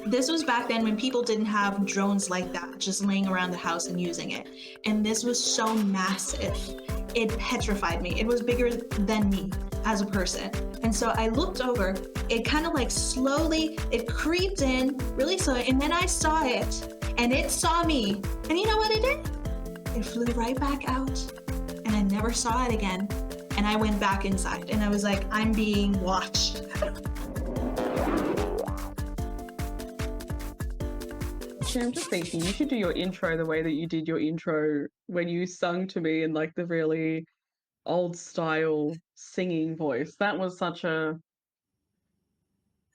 This was back then when people didn't have drones like that, just laying around the house and using it. And this was so massive. It petrified me. It was bigger than me as a person. And so I looked over, it kind of like slowly, it creeped in really slow. And then I saw it and it saw me. And you know what it did? It flew right back out and I never saw it again. And I went back inside and I was like, I'm being watched. I'm just thinking you should do your intro the way that you did your intro when you sung to me in like the really old style singing voice. That was such a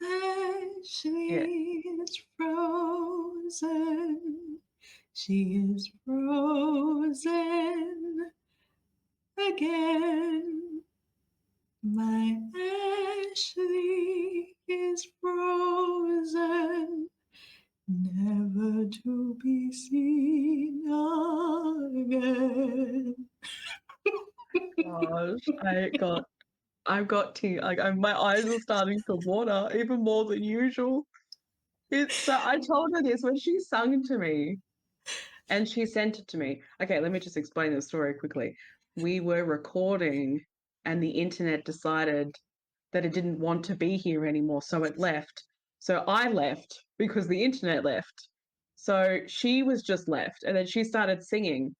Ashley is frozen. She is frozen again. My Ashley is frozen, never to be seen again. gosh, I've got tea. Like my eyes are starting to water even more than usual. It's so I told her this when she sung to me and she sent it to me. Okay, let me just explain the story quickly. We were recording and the internet decided that it didn't want to be here anymore, so it left. So I left because the internet left. So she was just left and then she started singing.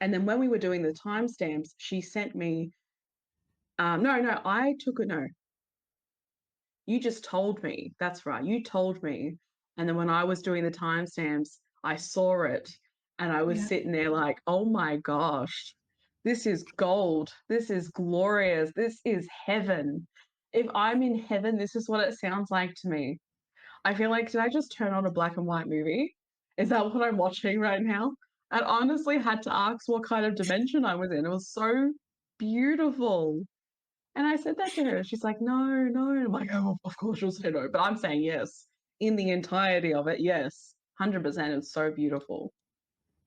And then when we were doing the timestamps, she sent me no, I took it. No, you just told me. That's right. You told me. And then when I was doing the timestamps, I saw it and I was sitting there like, oh my gosh, this is gold. This is glorious. This is heaven. If I'm in heaven, this is what it sounds like to me. I feel like, did I just turn on a black and white movie? Is that what I'm watching right now? I honestly had to ask what kind of dimension I was in. It was so beautiful. And I said that to her. She's like, no, no. I'm like, oh, of course she'll say no. But I'm saying yes. In the entirety of it, yes. 100%. It's so beautiful.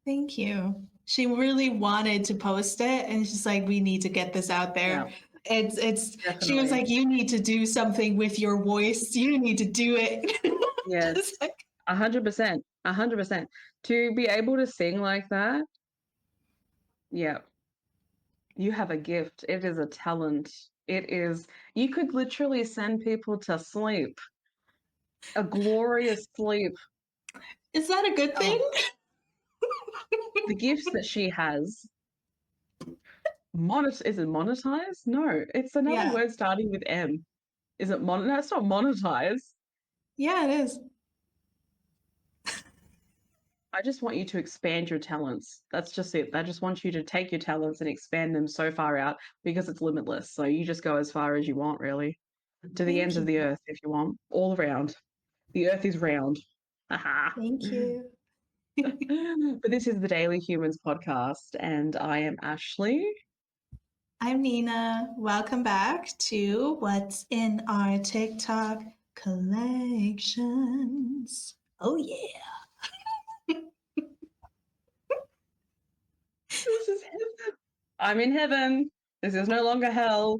Thank you. She really wanted to post it and she's like, we need to get this out there. Yeah, It's definitely. she was like, you need to do something with your voice. You need to do it. Yes. Like, 100%. 100%. To be able to sing like that, yeah. You have a gift. It is a talent. It is, you could literally send people to sleep, a glorious sleep. is that a good thing? The gifts that she has. Is it monetized? No, it's another word starting with M. Is it No, it's not monetized. Yeah, it is. I just want you to expand your talents. That's just it. I just want you to take your talents and expand them so far out because it's limitless. So you just go as far as you want, really, to the ends of the earth if you want, all around. The earth is round. Thank you. But this is the Daily Humans podcast, and I am Ashley. I'm Nina. Welcome back to What's in Our TikTok Collections. Oh, yeah. This is heaven. I'm in heaven. This is no longer hell.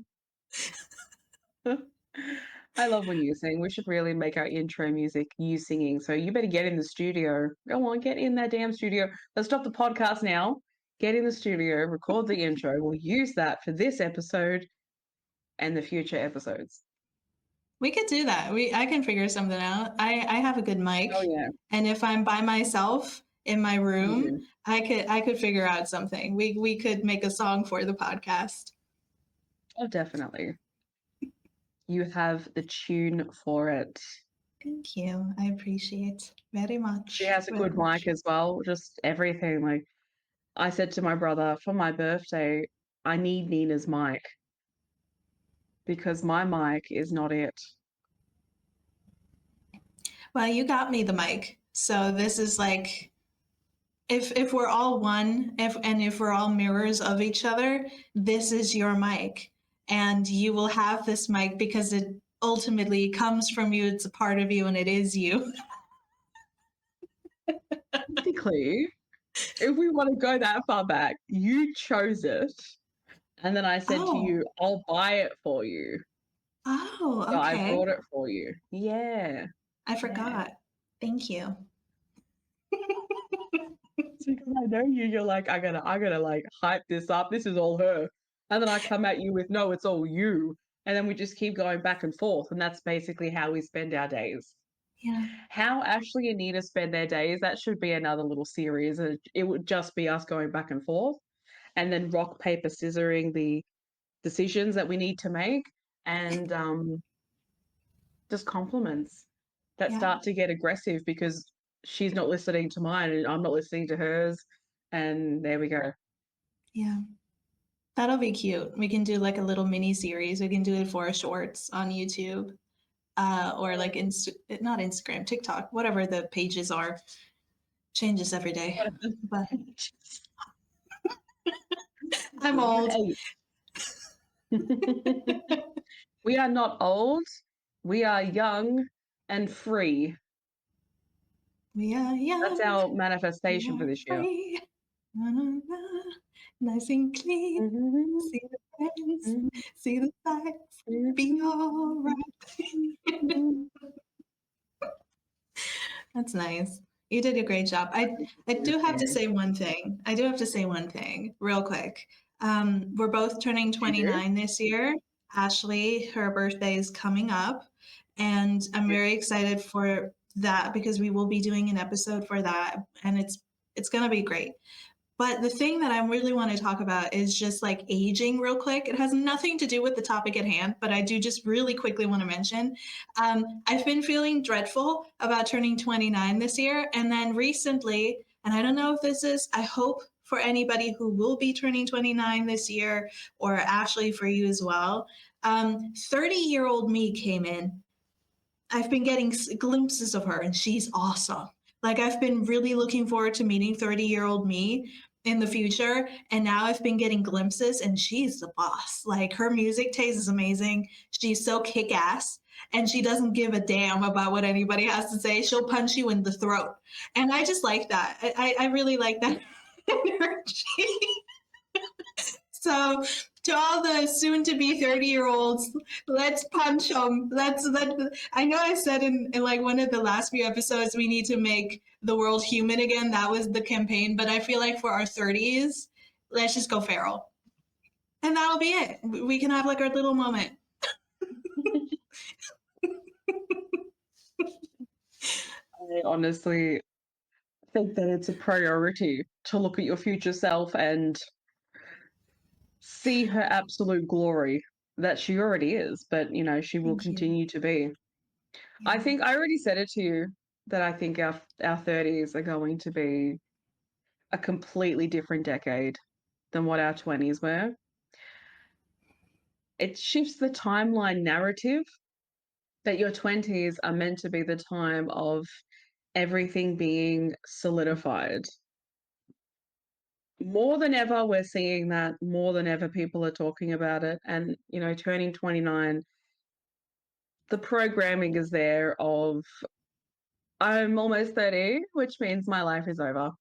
I love when you sing. We should really make our intro music you singing. So you better get in the studio. Go on, get in that damn studio. Let's stop the podcast now. Get in the studio, record the intro. We'll use that for this episode and the future episodes. We could do that. I can figure something out. I have a good mic. Oh yeah. And if I'm by myself in my room, I could figure out something. We could make a song for the podcast. Oh, definitely. You have the tune for it. Thank you. I appreciate very much. She has a good mic as well. Just everything. Like I said to my brother for my birthday, I need Nina's mic because my mic is not it. Well, you got me the mic. So this is like if we're all one, if we're all mirrors of each other, this is your mic. And you will have this mic because it ultimately comes from you, it's a part of you, and it is you. Basically, if we want to go that far back, you chose it. And then I said to you, I'll buy it for you. Oh, okay. So I brought it for you. Yeah. I forgot. Thank you. It's because I know you. You're like, I gotta like hype this up. This is all her. And then I come at you with, no, it's all you. And then we just keep going back and forth. And that's basically how we spend our days. Yeah. How Ashley and Nina spend their days, that should be another little series. And it would just be us going back and forth and then rock, paper, scissoring the decisions that we need to make and just compliments that Yeah. start to get aggressive because she's not listening to mine and I'm not listening to hers. And there we go. Yeah. That'll be cute. We can do like a little mini series. We can do it for shorts on YouTube, or like not Instagram, TikTok, whatever the pages are. Changes every day. But I'm old. Hey. We are not old. We are young and free. We are That's young. our We manifestation for are this year. free. Na, na, na. Nice and clean. Mhm, See the friends. mhm, See the sights. Be all mhm, right. mhm. That's nice. You did a great job. I do have to say one thing. I do have to say one thing real quick. We're both turning You do? 29 this year. Ashley, her birthday is coming up, and I'm Yeah. very excited for that because we will be doing an episode for that, and it's gonna be great. But the thing that I really want to talk about is just like aging real quick. It has nothing to do with the topic at hand, but I do just really quickly want to mention I've been feeling dreadful about turning 29 this year. And then recently, and I don't know if this is, I hope for anybody who will be turning 29 this year, or Ashley for you as well, 30-year-old me came in. I've been getting glimpses of her, and she's awesome. Like, I've been really looking forward to meeting 30-year-old me in the future. And now I've been getting glimpses, and she's the boss. Like, her music taste is amazing. She's so kick ass, and she doesn't give a damn about what anybody has to say. She'll punch you in the throat. And I just like that. I really like that energy. So, to all the soon-to-be 30-year-olds, let's punch them. I know I said in like one of the last few episodes we need to make the world human again. That was the campaign, but I feel like for our 30s, let's just go feral, and that'll be it. We can have like our little moment. I honestly think that it's a priority to look at your future self and see her absolute glory that she already is, but she will Thank you. continue to be. I Yeah. think I already said it to you that I think our 30s are going to be a completely different decade than what our 20s were. It shifts the timeline narrative that your 20s are meant to be the time of everything being solidified. More than ever, we're seeing that. More than ever, people are talking about it. And, turning 29, the programming is there of I'm almost 30, which means my life is over.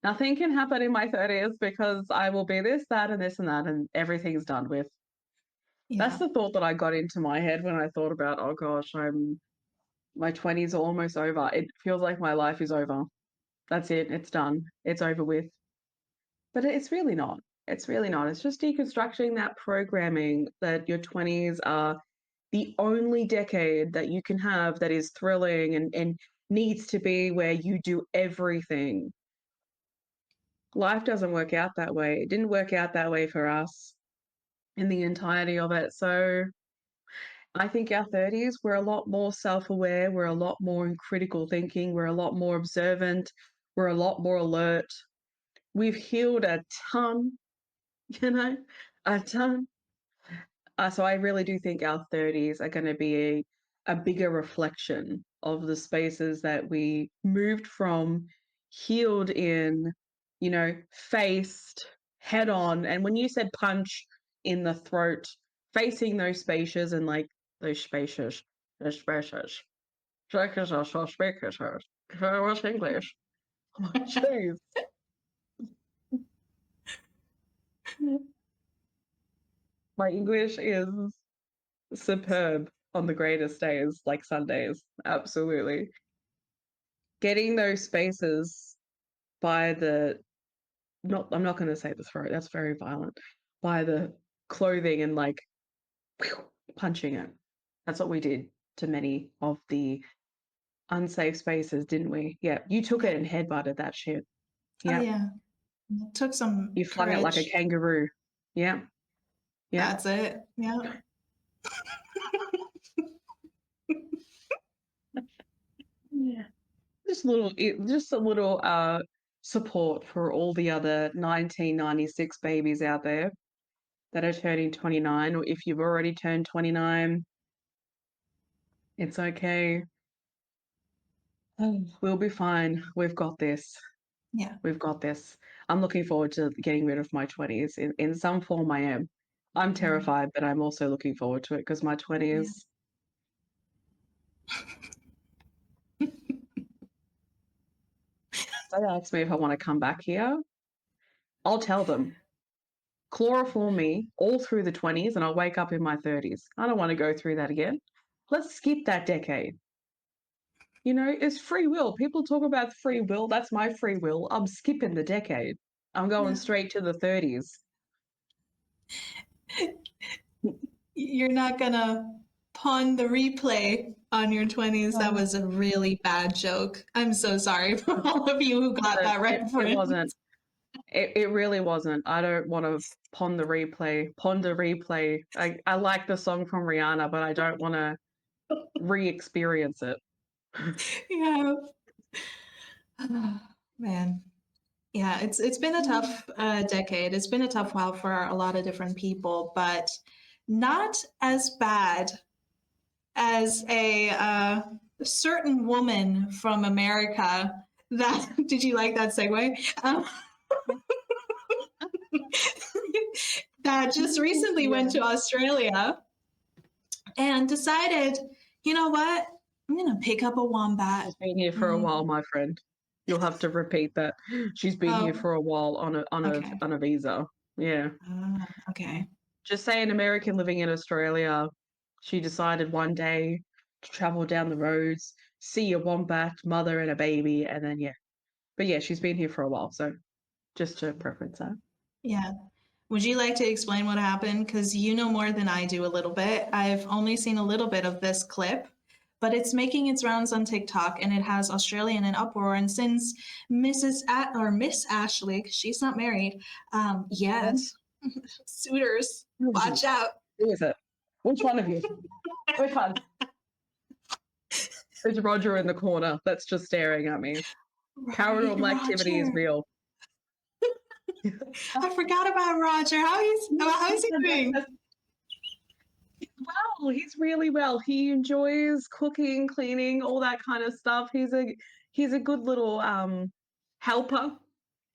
Nothing can happen in my 30s because I will be this, that, and that, and everything's done with. That's Yeah. the thought that I got into my head when I thought about, oh gosh, my 20s are almost over. It feels like my life is over. That's it. It's done. It's over with. But it's really not. It's really not. It's just deconstructing that programming that your 20s are the only decade that you can have that is thrilling and needs to be where you do everything. Life doesn't work out that way. It didn't work out that way for us in the entirety of it. So I think our 30s, we're a lot more self aware. We're a lot more in critical thinking. We're a lot more observant. We're a lot more alert. We've healed a ton, you know, a ton. So I really do think our 30s are going to be a bigger reflection of the spaces that we moved from, healed in, faced head on. And when you said punch in the throat, facing those spaces and like those spaces, those spaces, spaces are so spaces. What's English? Oh, jeez. My English is superb on the greatest days, like Sundays. Absolutely. getting those spaces by the I'm not going to say the throat. That's very violent. By the clothing and like punching it. That's what we did to many of the unsafe spaces, didn't we? Yeah, you took Yeah. it and headbutted that shit. Oh Yeah, yeah. It took some you flung it like a courage. kangaroo. Yeah, yeah. That's it. Yeah. Yeah. Just a little support for all the other 1996 babies out there that are turning 29, or if you've already turned 29, it's okay. We'll be fine. We've got this. Yeah. We've got this. I'm looking forward to getting rid of my 20s. In some form, I am. I'm Mm, terrified, but I'm also looking forward to it because my yeah. 20s, they ask me if I want to come back here. I'll tell them, chloroform me all through the 20s and I'll wake up in my 30s. I don't want to go through that again. Let's skip that decade. You know, it's free will. People talk about free will. That's my free will. I'm skipping the decade. I'm going Yeah. straight to the 30s. You're not gonna pawn the replay on your 20s. That Um, was a really bad joke. I'm so sorry for all of you who got that it wasn't. reference. It really wasn't. I don't want to ponder replay. Ponder replay. I like the song from Rihanna, but I don't want to re-experience it. Yeah. Man. Yeah, it's been a tough decade. It's been a tough while for a lot of different people, but not as bad as a certain woman from America that did you like that segue? That just recently went Yeah. to Australia and decided, you know what? I'm gonna pick up a wombat. She's been here for a Mm, while, my friend. You'll have to repeat that. She's been here oh, for a while on okay. a visa. Yeah. Okay. Just say an American living in Australia, she decided one day to travel down the roads, see a wombat, mother and a baby, and then yeah. But yeah, she's been here for a while, so just to preference that. Yeah. Would you like to explain what happened? Because you know more than I do a little bit. I've only seen a little bit of this clip, but it's making its rounds on TikTok and it has Australia in an uproar. And since Miss Ashley, 'cause she's not married, yet, Um, suitors, Who is it? watch out. Who is it? Which one of you? Which one? There's Roger in the corner that's just staring at me. Right, Paranormal activity is Roger. real. I forgot about Roger. How is he doing? Well, he's really well. He enjoys cooking, cleaning, all that kind of stuff. He's a good little helper.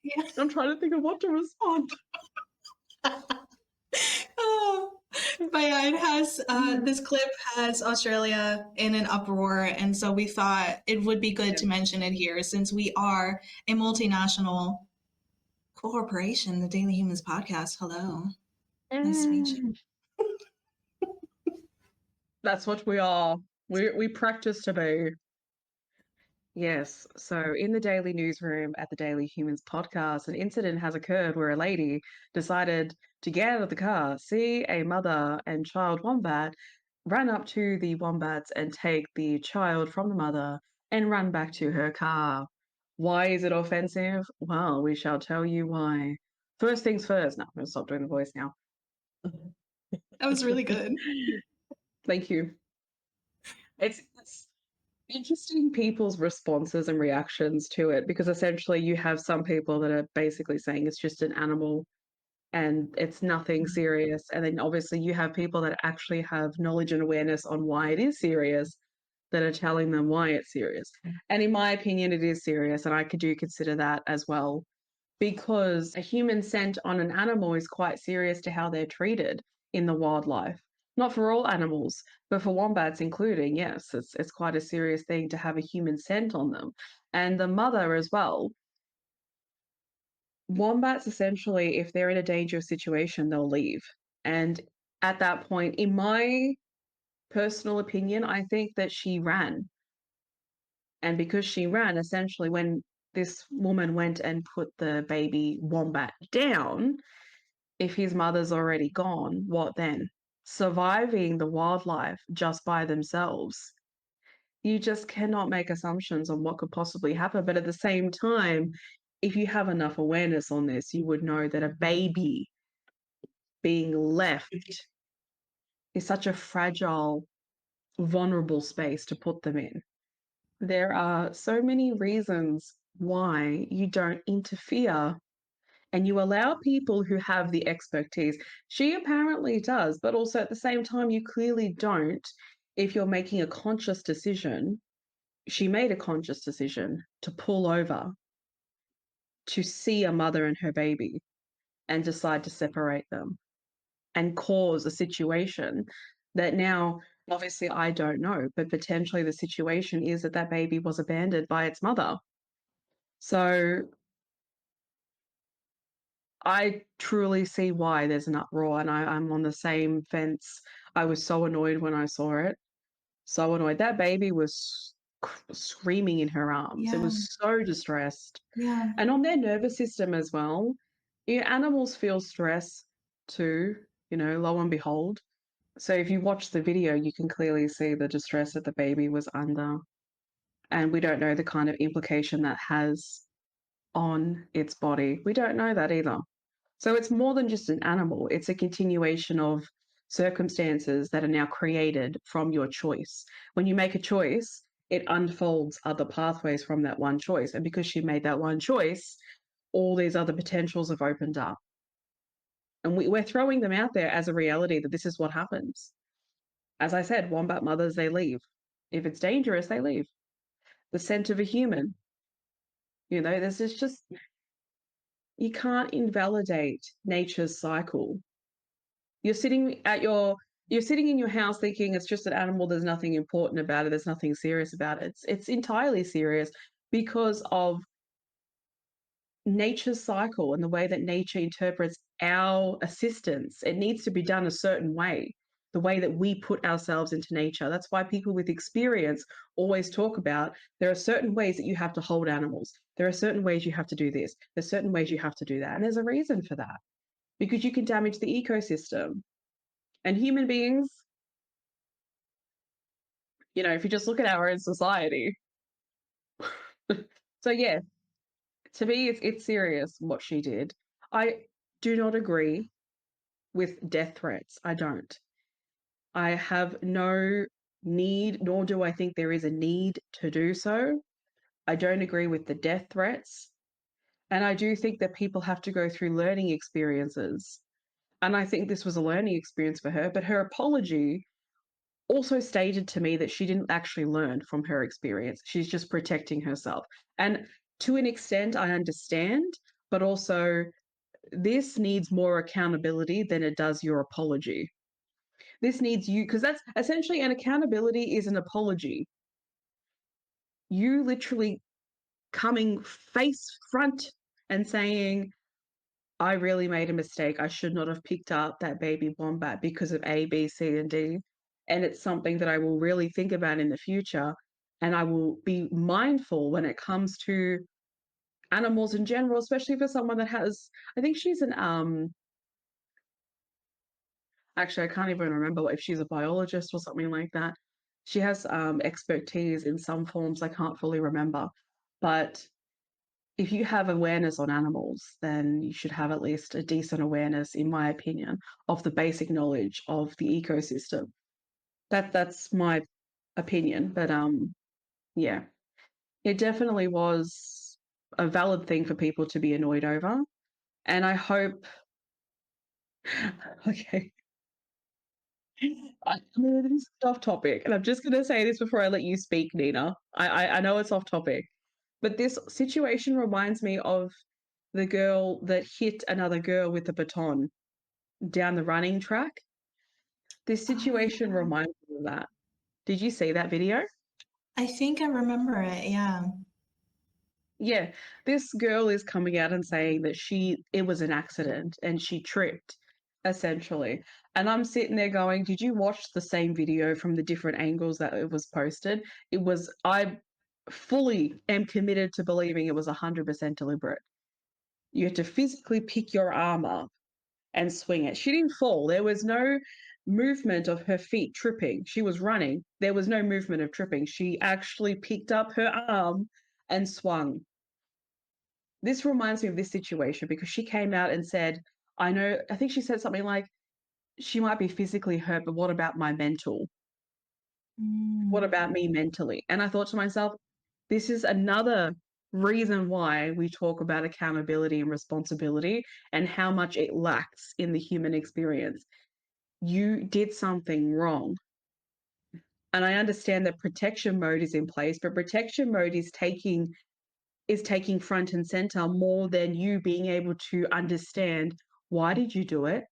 Yeah. I'm trying to think of what to respond. Oh, but yeah, it has this clip has Australia in an uproar, and so we thought it would be good Yeah. to mention it here since we are a multinational corporation, the Daily Humans Podcast. Hello, nice to meet you. Mm. That's what we are. We practice to be. Yes. So, in the daily newsroom at the Daily Humans podcast, an incident has occurred where a lady decided to get out of the car, see a mother and child wombat, run up to the wombats and take the child from the mother and run back to her car. Why is it offensive? Well, we shall tell you why. First things first. No, I'm going to stop doing the voice now. That was really good. Thank you. It's interesting people's responses and reactions to it because essentially you have some people that are basically saying it's just an animal and it's nothing serious. And then obviously you have people that actually have knowledge and awareness on why it is serious that are telling them why it's serious. And in my opinion, it is serious. And I could do consider that as well because a human scent on an animal is quite serious to how they're treated in the wildlife. Not for all animals, but for wombats including, yes, it's quite a serious thing to have a human scent on them. And the mother as well. Wombats essentially, if they're in a dangerous situation, they'll leave. And at that point, in my personal opinion, I think that she ran And because she ran, essentially, when this woman went and put the baby Wombat down, if his mother's already gone, what then? Surviving the wildlife just by themselves, you just cannot make assumptions on what could possibly happen. But at the same time, if you have enough awareness on this, you would know that a baby being left is such a fragile, vulnerable space to put them in. There are so many reasons why you don't interfere and you allow people who have the expertise. She apparently does, but also at the same time, you clearly don't if you're making a conscious decision. She made a conscious decision to pull over to see a mother and her baby and decide to separate them and cause a situation that now, obviously, I don't know, but potentially the situation is that that baby was abandoned by its mother. So I truly see why there's an uproar, and I'm on the same fence. I was so annoyed when I saw it. So annoyed. That baby was screaming in her arms. It Yeah. was so distressed. Yeah. And on their nervous system as well. Animals feel stress too, lo and behold. So if you watch the video, you can clearly see the distress that the baby was under. And we don't know the kind of implication that has on its body. We don't know that either. So it's more than just an animal, it's a continuation of circumstances that are now created from your choice. When you make a choice, it unfolds other pathways from that one choice. And because she made that one choice, all these other potentials have opened up. And we're throwing them out there as a reality that this is what happens. As I said, wombat mothers, they leave. If it's dangerous, they leave. The scent of a human, there's just, you can't invalidate nature's cycle. You're sitting at your you're sitting in your house thinking it's just an animal, there's nothing important about it, there's nothing serious about it. It's entirely serious because of nature's cycle and the way that nature interprets our assistance. It needs to be done a certain way, the way that we put ourselves into nature. That's why people with experience always talk about there are certain ways that you have to hold animals. There are certain ways you have to do this. There's certain ways you have to do that. And there's a reason for that because you can damage the ecosystem. And human beings, if you just look at our own society. So, yeah, to me, it's serious what she did. I do not agree with death threats. I don't. I have no need, nor do I think there is a need to do so. I don't agree with the death threats. And I do think that people have to go through learning experiences. And I think this was a learning experience for her, but her apology also stated to me that she didn't actually learn from her experience. She's just protecting herself. And to an extent, I understand, but also this needs more accountability than it does your apology. This needs you, because that's essentially an accountability is an apology. You literally coming face front and saying, I really made a mistake. I should not have picked up that baby wombat because of A, B, C, and D. And it's something that I will really think about in the future. And I will be mindful when it comes to animals in general, especially for someone that has, I think she's actually, I can't even remember if she's a biologist or something like that. She has expertise in some forms. I can't fully remember. But if you have awareness on animals, then you should have at least a decent awareness, in my opinion, of the basic knowledge of the ecosystem. That's my opinion. But yeah, it definitely was a valid thing for people to be annoyed over. And I hope okay. This is off topic, and I'm just going to say this before I let you speak, Nina. I know it's off topic, but this situation reminds me of the girl that hit another girl with a baton down the running track. This Oh, situation yeah. reminds me of that. Did you see that video? I think I remember it. Yeah. Yeah, this girl is coming out and saying that it was an accident and she tripped, essentially. And I'm sitting there going, did you watch the same video from the different angles that it was posted? I fully am committed to believing it was 100% deliberate. You had to physically pick your arm up and swing it. She didn't fall. There was no movement of her feet tripping. She was running. There was no movement of tripping. She actually picked up her arm and swung. This reminds me of this situation because she came out and said, I think she said something like, she might be physically hurt, but what about my mental? What Mm. about me mentally? And I thought to myself, this is another reason why we talk about accountability and responsibility and how much it lacks in the human experience. You did something wrong. And I understand that protection mode is in place, but protection mode is taking front and center more than you being able to understand, why did you do it?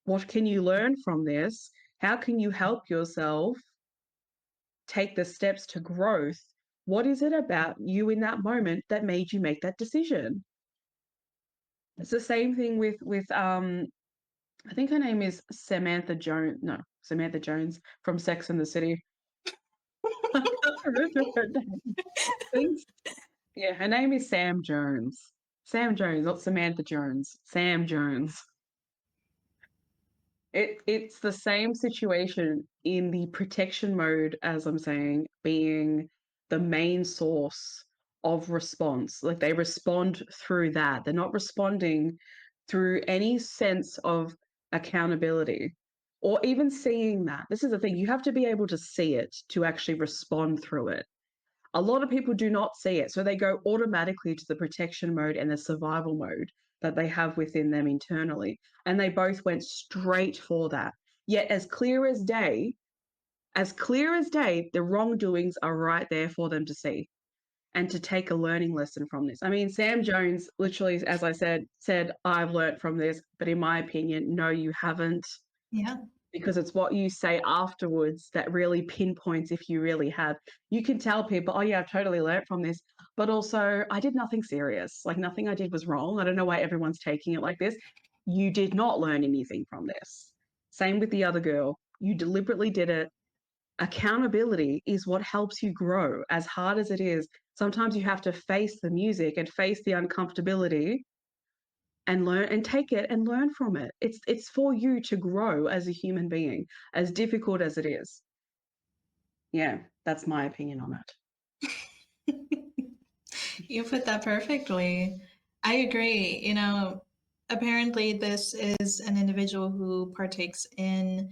What can you learn from this? How can you help yourself take the steps to growth? What is it about you in that moment that made you make that decision? It's the same thing with I think her name is Samantha Jones. No, Samantha Jones from Sex and the City. I can't remember her name. Yeah, her name is Sam Jones. Sam Jones, not Samantha Jones. Sam Jones. It's the same situation in the protection mode, as I'm saying, being the main source of response. Like they respond through that. They're not responding through any sense of accountability or even seeing that. This is the thing, you have to be able to see it to actually respond through it. A lot of people do not see it, so they go automatically to the protection mode and the survival mode that they have within them internally. And they both went straight for that. Yet, as clear as day, the wrongdoings are right there for them to see and to take a learning lesson from this. I mean, Sam Jones literally, as I said, I've learned from this, but in my opinion, no, you haven't. Yeah. Because it's what you say afterwards that really pinpoints if you really have. You can tell people, oh, yeah, I've totally learned from this, but also I did nothing serious. Like nothing I did was wrong. I don't know why everyone's taking it like this. You did not learn anything from this. Same with the other girl. You deliberately did it. Accountability is what helps you grow, as hard as it is. Sometimes you have to face the music and face the uncomfortability and learn and take it and learn from it. It's for you to grow as a human being, as difficult as it is. Yeah, that's my opinion on that. You put that perfectly. I agree. Apparently, this is an individual who partakes in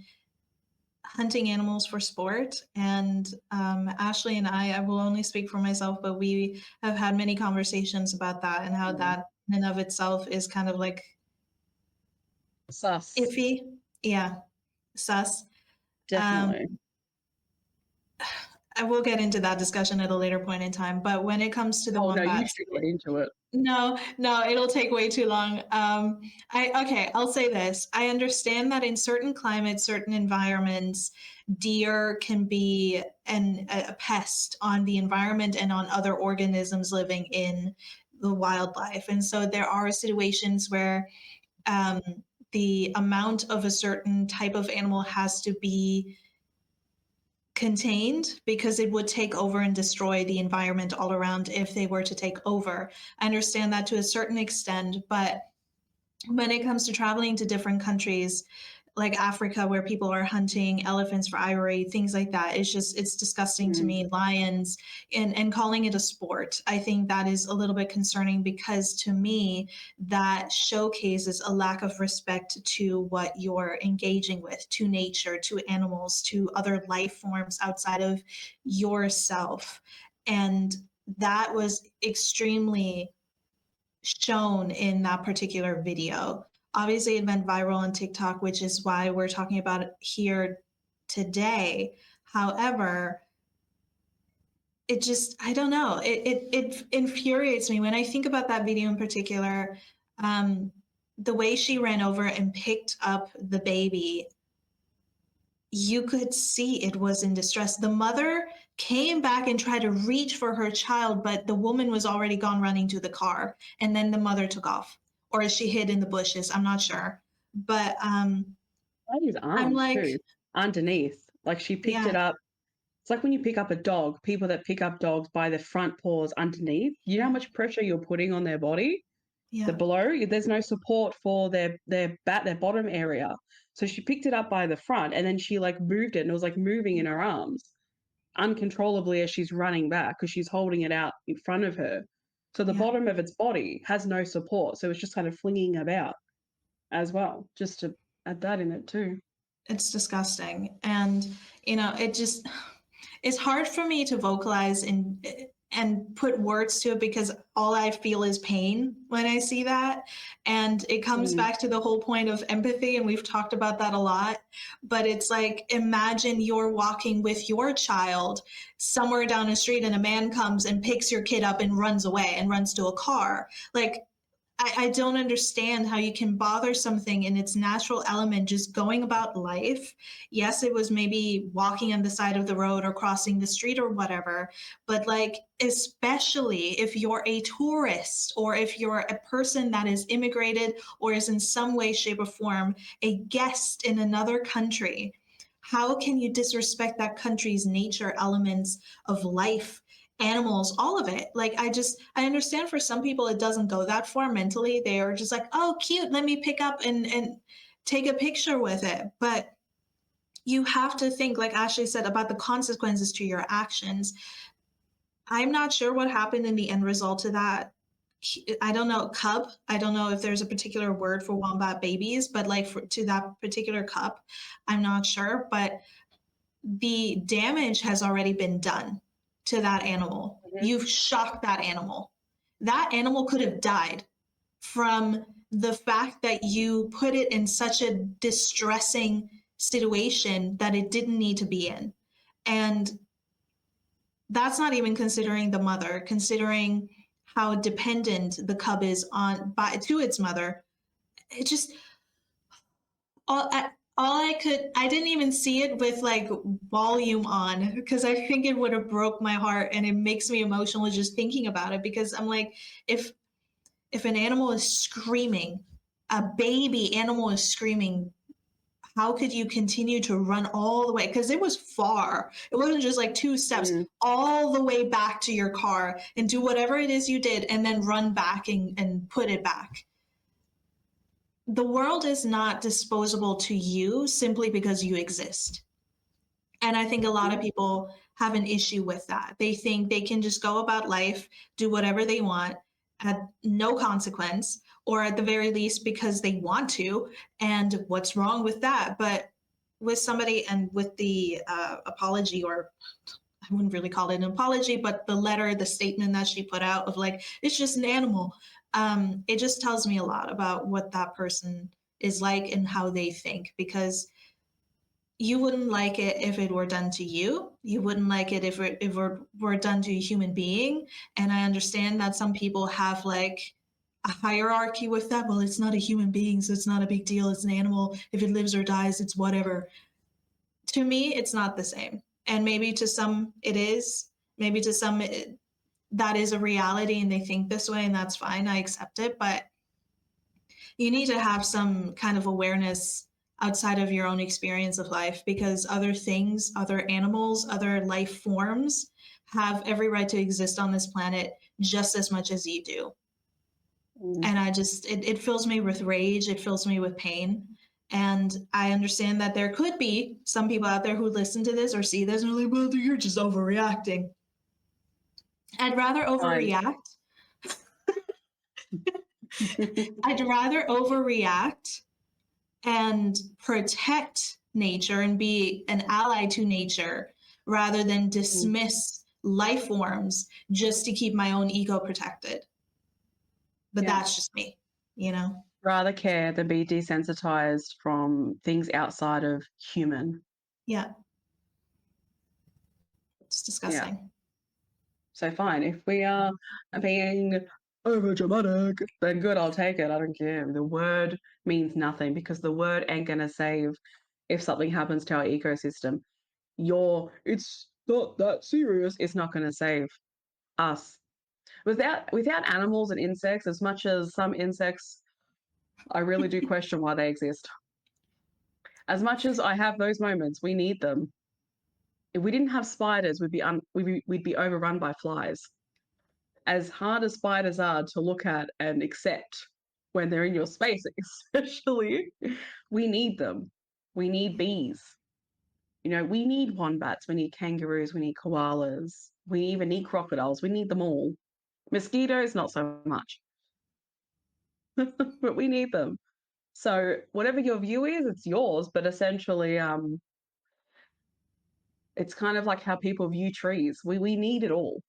hunting animals for sport. And Ashley and I will only speak for myself, but we have had many conversations about that and how that in and of itself is kind of like Sus. iffy. Yeah, sus. Definitely. I will get into that discussion at a later point in time. But when it comes to the Oh no, you wombat, should get into it. no, it'll take way too long. I'll say this. I understand that in certain climates, certain environments, deer can be a pest on the environment and on other organisms living in the wildlife. And so there are situations where um, the amount of a certain type of animal has to be contained because it would take over and destroy the environment all around if they were to take over. I understand that to a certain extent, but when it comes to traveling to different countries like Africa where people are hunting elephants for ivory, things like that, it's disgusting to me. Lions and calling it a sport. I think that is a little bit concerning because to me that showcases a lack of respect to what you're engaging with, to nature, to animals, to other life forms outside of yourself. And that was extremely shown in that particular video. Obviously, it went viral on TikTok, which is why we're talking about it here today. However, it just, I don't know, it infuriates me when I think about that video in particular. The way she ran over and picked up the baby, you could see it was in distress. The mother came back and tried to reach for her child, but the woman was already gone running to the car. And then the mother took off, or she hid in the bushes. I'm not sure. But Lady's I'm arms like, too, underneath. Like she picked it yeah, up It's like when you pick up a dog, people that pick up dogs by their front paws underneath, you know how much pressure you're putting on their body? The Yeah. below, there's no support for their bottom area. So she picked it up by the front and then she like moved it and it was like moving in her arms uncontrollably as she's running back because she's holding it out in front of her. So the Yeah. bottom of its body has no support. So it's just kind of flinging about as well, just to add that in it too. It's disgusting. And, it just, it's hard for me to vocalize and put words to it because all I feel is pain when I see that. And it comes back to the whole point of empathy. And we've talked about that a lot. But it's like, imagine you're walking with your child somewhere down the street and a man comes and picks your kid up and runs away and runs to a car. Like, I don't understand how you can bother something in its natural element just going about life. Yes, it was maybe walking on the side of the road or crossing the street or whatever, but like, especially if you're a tourist or if you're a person that is immigrated or is in some way, shape, or form a guest in another country, how can you disrespect that country's nature elements of life, animals, all of it? Like, I understand for some people it doesn't go that far mentally. They are just like, oh, cute, let me pick up and take a picture with it. But you have to think, like Ashley said, about the consequences to your actions. I'm not sure what happened in the end result to that. I don't know, cub. I don't know if there's a particular word for wombat babies, but like to that particular cub, I'm not sure. But the damage has already been done to that animal. You've shocked that animal. That animal could have died from the fact that you put it in such a distressing situation that it didn't need to be in. And that's not even considering the mother, considering how dependent the cub is to its mother. It just all I didn't even see it with like volume on because I think it would have broke my heart, and it makes me emotional just thinking about it because I'm like, if an animal is screaming, a baby animal is screaming, how could you continue to run all the way? Because it was far. It wasn't just like 2 steps, all the way back to your car and do whatever it is you did and then run back and put it back. The world is not disposable to you simply because you exist. And I think a lot of people have an issue with that. They think they can just go about life, do whatever they want at no consequence, or at the very least because they want to. And what's wrong with that? But with somebody and with the apology, or I wouldn't really call it an apology, but the letter, the statement that she put out of like, it's just an animal. It just tells me a lot about what that person is like and how they think, because you wouldn't like it if it were done to you. You wouldn't like it if it were done to a human being. And I understand that some people have like a hierarchy with that. Well, it's not a human being, so it's not a big deal. It's an animal. If it lives or dies, it's whatever. To me, it's not the same. And maybe to some it is. Maybe to some that is a reality and they think this way, and that's fine. I accept it. But you need to have some kind of awareness outside of your own experience of life, because other things, other animals, other life forms have every right to exist on this planet just as much as you do. And it fills me with rage. It fills me with pain. And I understand that there could be some people out there who listen to this or see this and are like, well, you're just overreacting. I'd rather overreact. I'd rather overreact and protect nature and be an ally to nature rather than dismiss life forms just to keep my own ego protected. But that's just me, you know? Rather care than be desensitized from things outside of human. Yeah. It's disgusting. Yeah. So fine, if we are being over dramatic, then good, I'll take it. I don't care. The word means nothing because the word ain't gonna save if something happens to our ecosystem. It's not that serious. It's not gonna save us. Without animals and insects, as much as some insects, I really do question why they exist. As much as I have those moments, we need them. If we didn't have spiders, we'd be overrun by flies. As hard as spiders are to look at and accept when they're in your space, especially, we need them. We need bees. You know, we need wombats, we need kangaroos, we need koalas, we even need crocodiles, we need them all. Mosquitoes, not so much, but we need them. So whatever your view is, it's yours, but essentially, it's kind of like how people view trees. We need it all.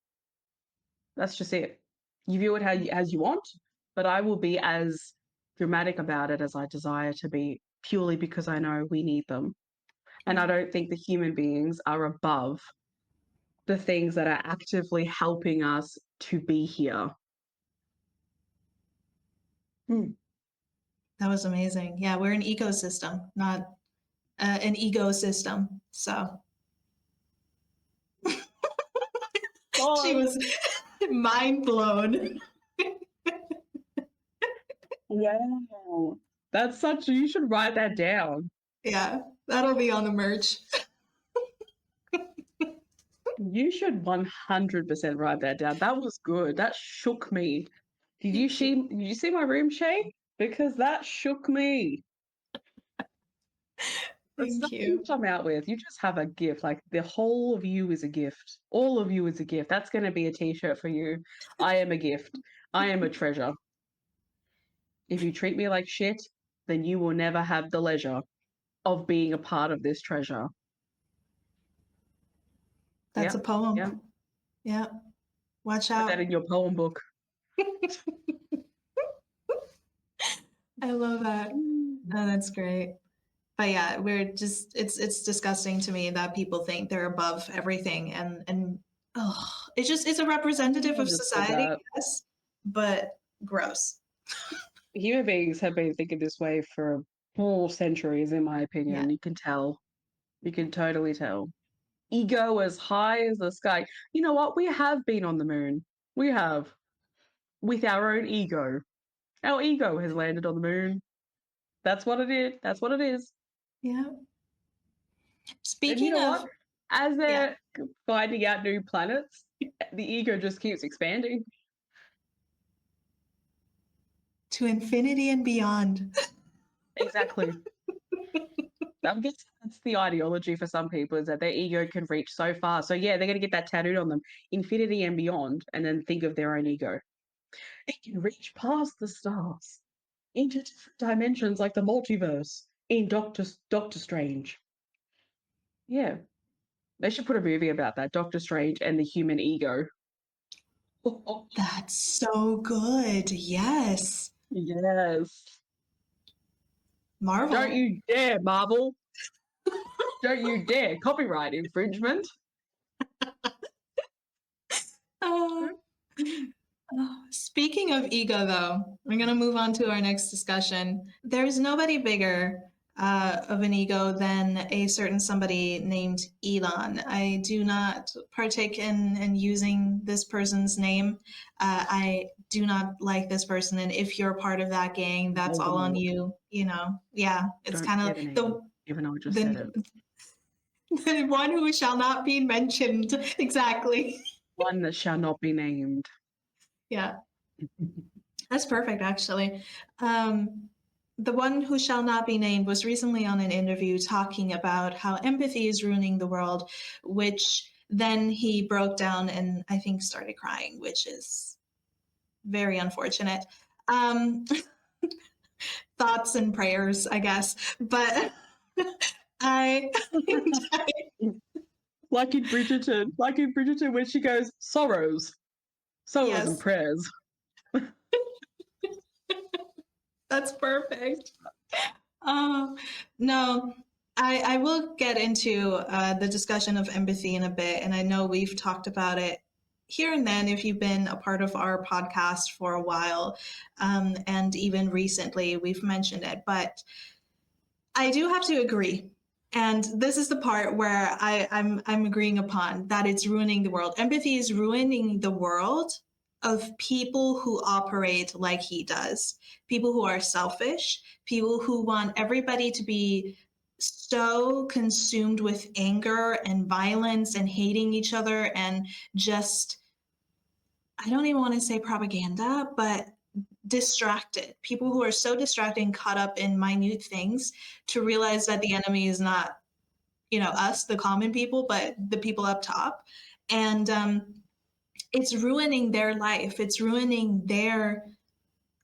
That's just it. You view it as you want, but I will be as dramatic about it as I desire to be, purely because I know we need them. And I don't think the human beings are above the things that are actively helping us to be here. That was amazing. Yeah, we're an ecosystem, not an ego system. So she was mind blown. Wow. That's such, you should write that down. Yeah, that'll be on the merch. You should 100% write that down. That was good. That shook me. Did you see my room shake? Because that shook me. Thank you. I'm out with. You just have a gift. Like the whole of you is a gift. All of you is a gift. That's going to be a t-shirt for you. I am a gift. I am a treasure. If you treat me like shit, then you will never have the leisure of being a part of this treasure. That's a poem. Yeah. Watch out. Put that in your poem book. I love that. Oh, that's great. But yeah, it's disgusting to me that people think they're above everything, and it's a representative of society, yes, but gross. Human beings have been thinking this way for 4 centuries, in my opinion. Yeah. You can tell. You can totally tell. Ego as high as the sky. You know what? We have been on the moon. We have. With our own ego. Our ego has landed on the moon. That's what it is. That's what it is. Yeah. Speaking of, what? As they're finding out new planets, the ego just keeps expanding. To infinity and beyond. Exactly. I guess that's the ideology for some people, is that their ego can reach so far. So yeah, they're going to get that tattooed on them, infinity and beyond, and then think of their own ego. It can reach past the stars into different dimensions, like the multiverse in Doctor Strange. Yeah, they should put a movie about that, Doctor Strange and the human ego. That's so good. Yes. Yes. Marvel. Don't you dare, Marvel. Don't you dare. Copyright infringement. Speaking of ego, though, we're going to move on to our next discussion. There's nobody bigger of an ego than a certain somebody named Elon. I do not partake in using this person's name. I do not like this person, and if you're part of that gang, that's all on you. You know, yeah, it's kind of even though I just said it. The one who shall not be mentioned. Exactly. One that shall not be named. Yeah. That's perfect, actually. The one who shall not be named was recently on an interview talking about how empathy is ruining the world, which then he broke down and I think started crying, which is very unfortunate. Thoughts and prayers, I guess. But like in Bridgerton, when she goes, sorrows and prayers. That's perfect. No, I will get into the discussion of empathy in a bit, and I know we've talked about it here and then if you've been a part of our podcast for a while, and even recently we've mentioned it, but I do have to agree. And this is the part where I'm agreeing upon that it's ruining the world. Empathy is ruining the world of people who operate like he does, people who are selfish, people who want everybody to be so consumed with anger and violence and hating each other and just, I don't even want to say propaganda, but distracted. People who are so distracted and caught up in minute things to realize that the enemy is not, us, the common people, but the people up top. And it's ruining their life. It's ruining their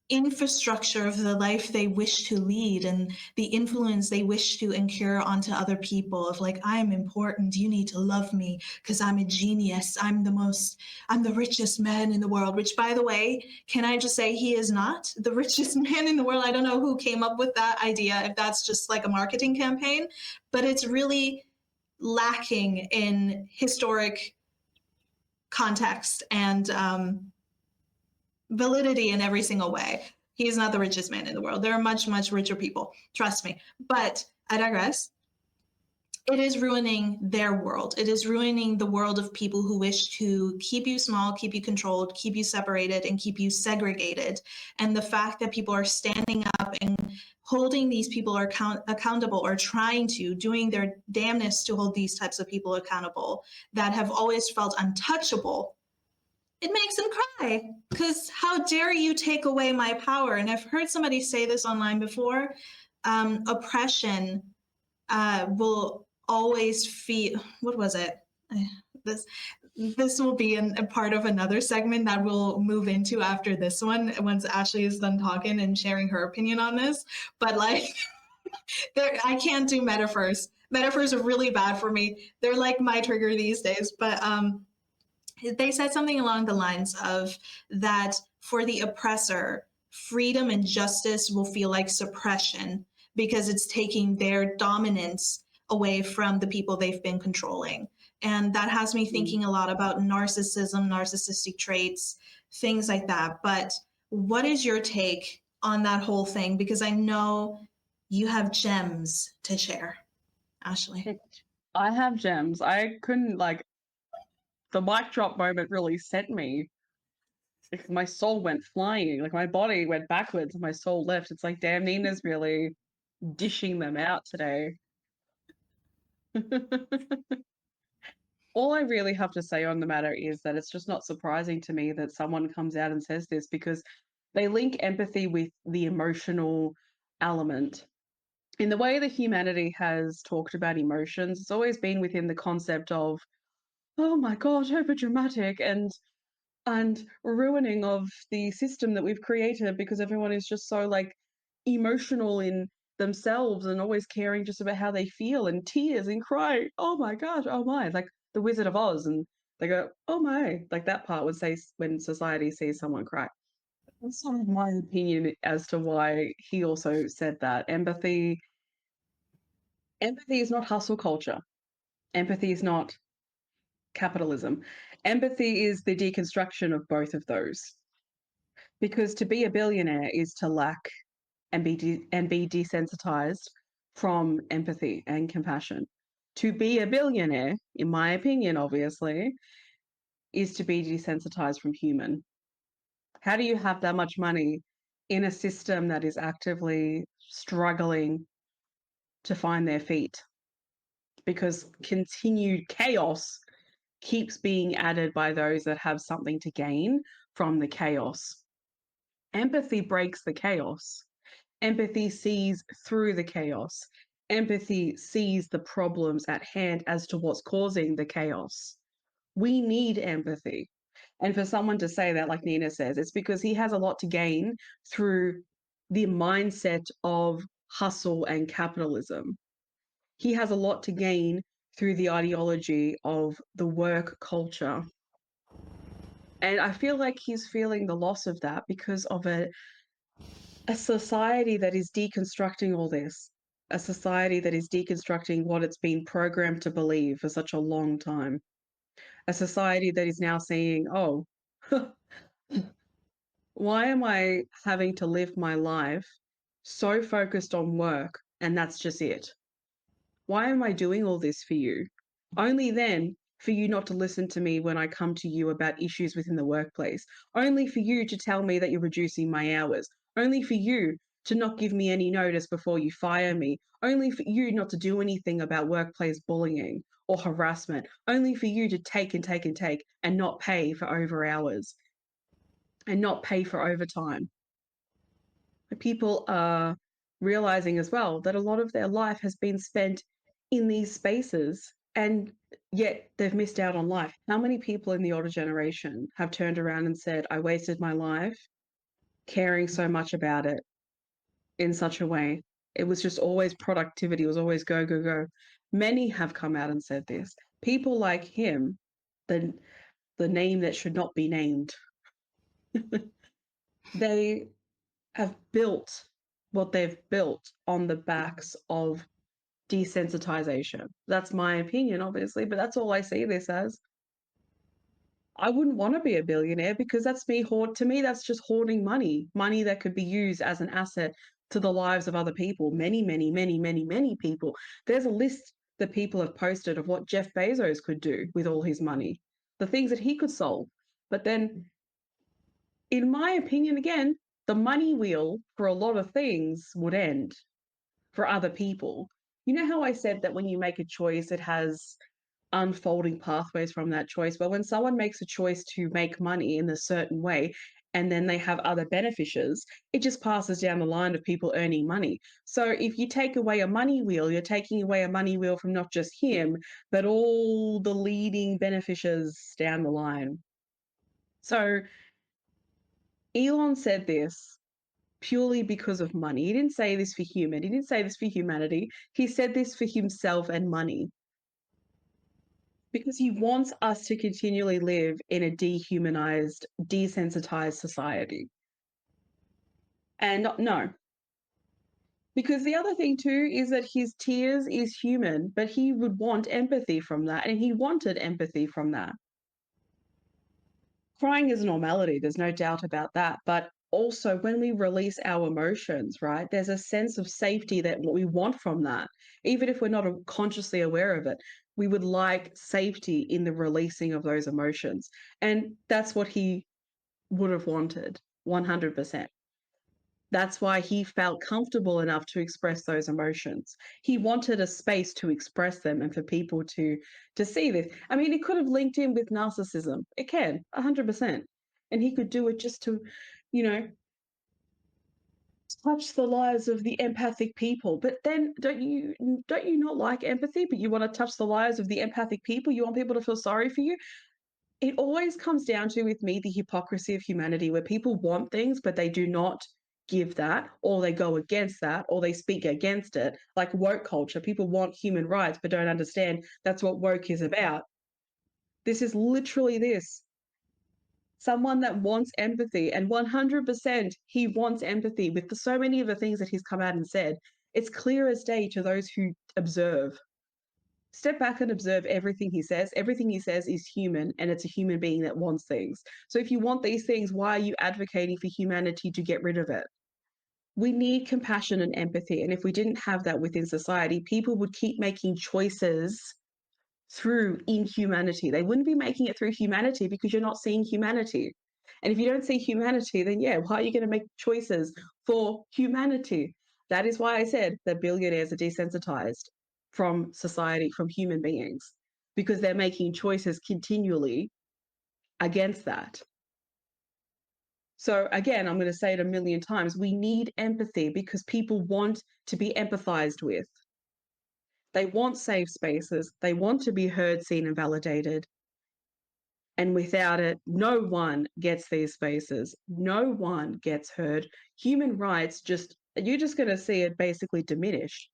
infrastructure of the life they wish to lead and the influence they wish to incur onto other people of like, I'm important, you need to love me because I'm a genius, I'm the richest man in the world, which, by the way, can I just say he is not the richest man in the world. I don't know who came up with that idea, if that's just like a marketing campaign, but it's really lacking in historic context and validity in every single way. He's not the richest man in the world. There are much, much richer people. Trust me. But I digress. It is ruining their world. It is ruining the world of people who wish to keep you small, keep you controlled, keep you separated, and keep you segregated. And the fact that people are standing up and holding these people accountable, or trying to, doing their damnness to hold these types of people accountable that have always felt untouchable, it makes them cry, because how dare you take away my power? And I've heard somebody say this online before. Oppression will always feel, what was it? This this will be a part of another segment that we'll move into after this one, once Ashley is done talking and sharing her opinion on this. But like, I can't do metaphors. Metaphors are really bad for me. They're like my trigger these days. But they said something along the lines of that for the oppressor, freedom and justice will feel like suppression because it's taking their dominance away from the people they've been controlling. And that has me thinking a lot about narcissism, narcissistic traits, things like that. But what is your take on that whole thing? Because I know you have gems to share, Ashley. I have gems. I couldn't the mic drop moment really sent me. Like, my soul went flying. Like, my body went backwards and my soul left. It's like, damn, Nina's really dishing them out today. All I really have to say on the matter is that it's just not surprising to me that someone comes out and says this, because they link empathy with the emotional element. In the way that humanity has talked about emotions, it's always been within the concept of, oh my gosh, over dramatic and ruining of the system that we've created, because everyone is just so emotional in themselves and always caring just about how they feel, and tears and cry. Oh my gosh, oh my, like the Wizard of Oz, and they go, oh my, like that part would say when society sees someone cry. That's sort of my opinion as to why he also said that. Empathy is not hustle culture. Empathy is not capitalism. Empathy is the deconstruction of both of those. Because to be a billionaire is to lack and be desensitized from empathy and compassion. To be a billionaire, in my opinion, obviously, is to be desensitized from human. How do you have that much money in a system that is actively struggling to find their feet? Because continued chaos keeps being added by those that have something to gain from the chaos. Empathy breaks the chaos. Empathy sees through the chaos. Empathy sees the problems at hand as to what's causing the chaos. We need empathy. And for someone to say that, like Nina says, it's because he has a lot to gain through the mindset of hustle and capitalism. He has a lot to gain through the ideology of the work culture. And I feel like he's feeling the loss of that because of a society that is deconstructing all this, a society that is deconstructing what it's been programmed to believe for such a long time, a society that is now saying, oh, why am I having to live my life so focused on work and that's just it? Why am I doing all this for you? Only then for you not to listen to me when I come to you about issues within the workplace. Only for you to tell me that you're reducing my hours. Only for you to not give me any notice before you fire me, only for you not to do anything about workplace bullying or harassment, only for you to take and take and take and not pay for over hours and not pay for overtime. People are realizing as well that a lot of their life has been spent in these spaces, and yet they've missed out on life. How many people in the older generation have turned around and said, I wasted my life caring so much about it in such a way? It was just always productivity, it was always go, go, go. Many have come out and said this. People like him, the, the name that should not be named, they have built what they've built on the backs of desensitization. That's my opinion, obviously, but that's all I see this as. I wouldn't want to be a billionaire because that's me to me that's just hoarding money that could be used as an asset to the lives of other people, many people. There's a list that people have posted of what Jeff Bezos could do with all his money, the things that he could solve. But then, in my opinion, again, the money wheel for a lot of things would end for other people. You know how I said that when you make a choice, it has unfolding pathways from that choice? Well, when someone makes a choice to make money in a certain way, and then they have other beneficiaries, it just passes down the line of people earning money. So if you take away a money wheel, you're taking away a money wheel from not just him, but all the leading beneficiaries down the line. So Elon said this purely because of money. He didn't say this for human. He didn't say this for humanity. He said this for himself and money because he wants us to continually live in a dehumanized, desensitized society. And no, because the other thing too is that his tears is human, but he would want empathy from that, and he wanted empathy from that. Crying is a normality, there's no doubt about that. But also, when we release our emotions, right, there's a sense of safety that we want from that. Even if we're not consciously aware of it, we would like safety in the releasing of those emotions. And that's what he would have wanted, 100%. That's why he felt comfortable enough to express those emotions. He wanted a space to express them and for people to see this. I mean, it could have linked in with narcissism. It can, 100%. And he could do it just to, you know, touch the lives of the empathic people. But then don't you not like empathy, but you want to touch the lives of the empathic people? You want people to feel sorry for you? It always comes down to, with me, the hypocrisy of humanity, where people want things, but they do not give that, or they go against that, or they speak against it. Like woke culture, people want human rights, but don't understand that's what woke is about. This is literally this. Someone that wants empathy, and 100% he wants empathy with so many of the things that he's come out and said. It's clear as day to those who observe. Step back and observe everything he says. Everything he says is human, and it's a human being that wants things. So if you want these things, why are you advocating for humanity to get rid of it? We need compassion and empathy. And if we didn't have that within society, people would keep making choices through inhumanity. They wouldn't be making it through humanity because you're not seeing humanity. And if you don't see humanity, then yeah, why are you going to make choices for humanity? That is why I said that billionaires are desensitized from society, from human beings, because they're making choices continually against that. So again, I'm going to say it a million times. We need empathy because people want to be empathized with. They want safe spaces. They want to be heard, seen, and validated. And without it, no one gets these spaces. No one gets heard. Human rights you're just going to see it basically diminish.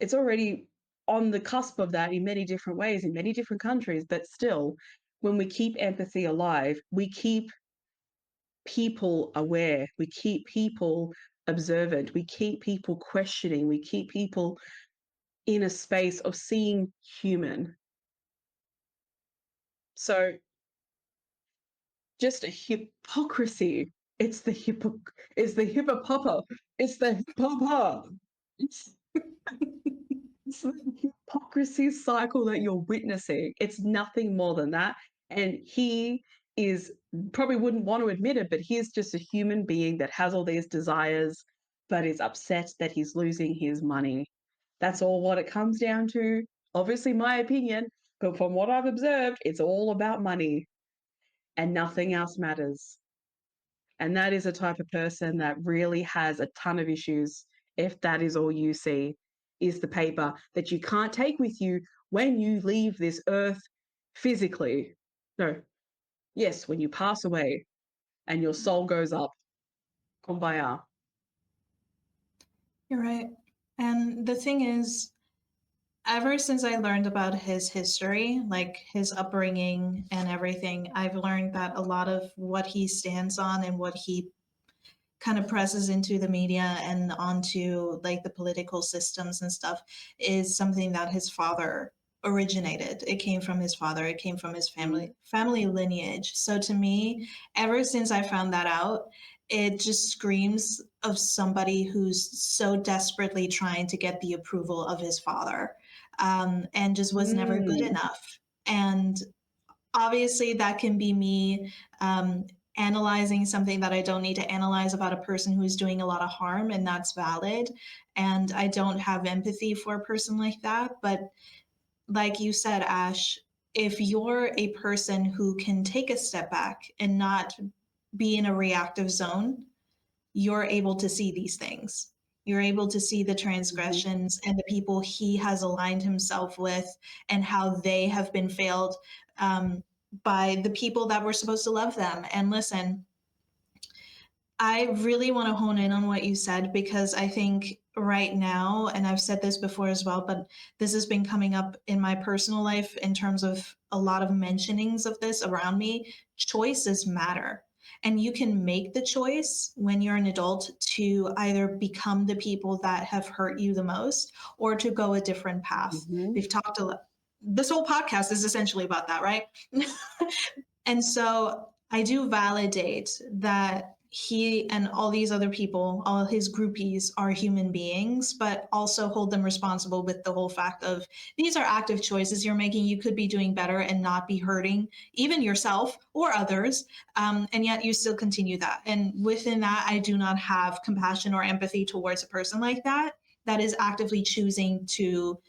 It's already on the cusp of that in many different ways, in many different countries. But still, when we keep empathy alive, we keep people aware, we keep people observant, we keep people questioning, we keep people in a space of seeing human. So just a hypocrisy. It's the it's the hippopapa. It's the papa. It's, it's the hypocrisy cycle that you're witnessing. It's nothing more than that. And he is probably wouldn't want to admit it, but he is just a human being that has all these desires but is upset that he's losing his money. That's all what it comes down to. Obviously, my opinion, but from what I've observed, it's all about money and nothing else matters. And that is a type of person that really has a ton of issues if that is all you see is the paper that you can't take with you when you leave this earth physically. No, yes, when you pass away and your soul goes up. Kumbaya. You're right. And the thing is, ever since I learned about his history, like his upbringing and everything, I've learned that a lot of what he stands on and what he kind of presses into the media and onto like the political systems and stuff is something that his father originated. It came from his father, it came from his family lineage. So to me, ever since I found that out, it just screams of somebody who's so desperately trying to get the approval of his father, and just was never good Mm. enough. And obviously that can be me analyzing something that I don't need to analyze about a person who's doing a lot of harm, and that's valid. And I don't have empathy for a person like that. But like you said, Ash, if you're a person who can take a step back and not be in a reactive zone, you're able to see these things. You're able to see the Mhm. transgressions and the people he has aligned himself with and how they have been failed, by the people that were supposed to love them. And listen, I really want to hone in on what you said because I think right now, and I've said this before as well, but this has been coming up in my personal life in terms of a lot of mentionings of this around me. Choices matter. And you can make the choice when you're an adult to either become the people that have hurt you the most or to go a different path. Mhm. We've talked a lot. This whole podcast is essentially about that, right? And so I do validate that he and all these other people, all his groupies, are human beings, but also hold them responsible with the whole fact of these are active choices you're making. You could be doing better and not be hurting even yourself or others. And yet you still continue that. And within that, I do not have compassion or empathy towards a person like that, that is actively choosing to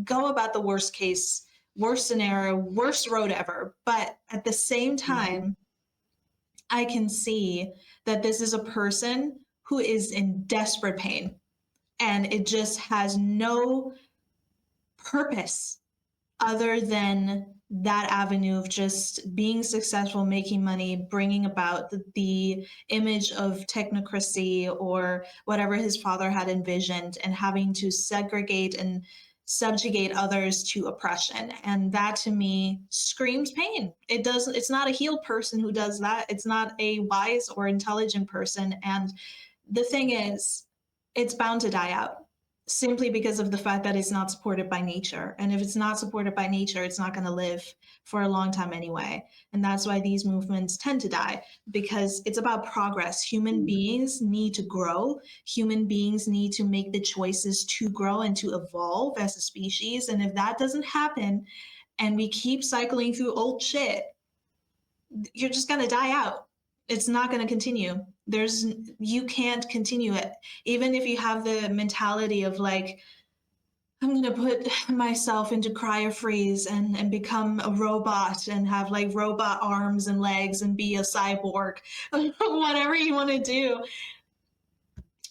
go about the worst case, worst scenario, worst road ever. But at the same Mhm. time, I can see that this is a person who is in desperate pain and it just has no purpose other than that avenue of just being successful, making money, bringing about the image of technocracy or whatever his father had envisioned, and having to segregate and subjugate others to oppression. And that to me screams pain. It's not a healed person who does that. It's not a wise or intelligent person. And the thing is, it's bound to die out simply because of the fact that it's not supported by nature. And if it's not supported by nature, it's not going to live for a long time anyway. And that's why these movements tend to die, because it's about progress. Human Mm. beings need to grow. Human beings need to make the choices to grow and to evolve as a species. And if that doesn't happen and we keep cycling through old shit, you're just going to die out. It's not going to continue. You can't continue it. Even if you have the mentality of like, I'm going to put myself into cryo freeze and become a robot and have like robot arms and legs and be a cyborg, whatever you want to do.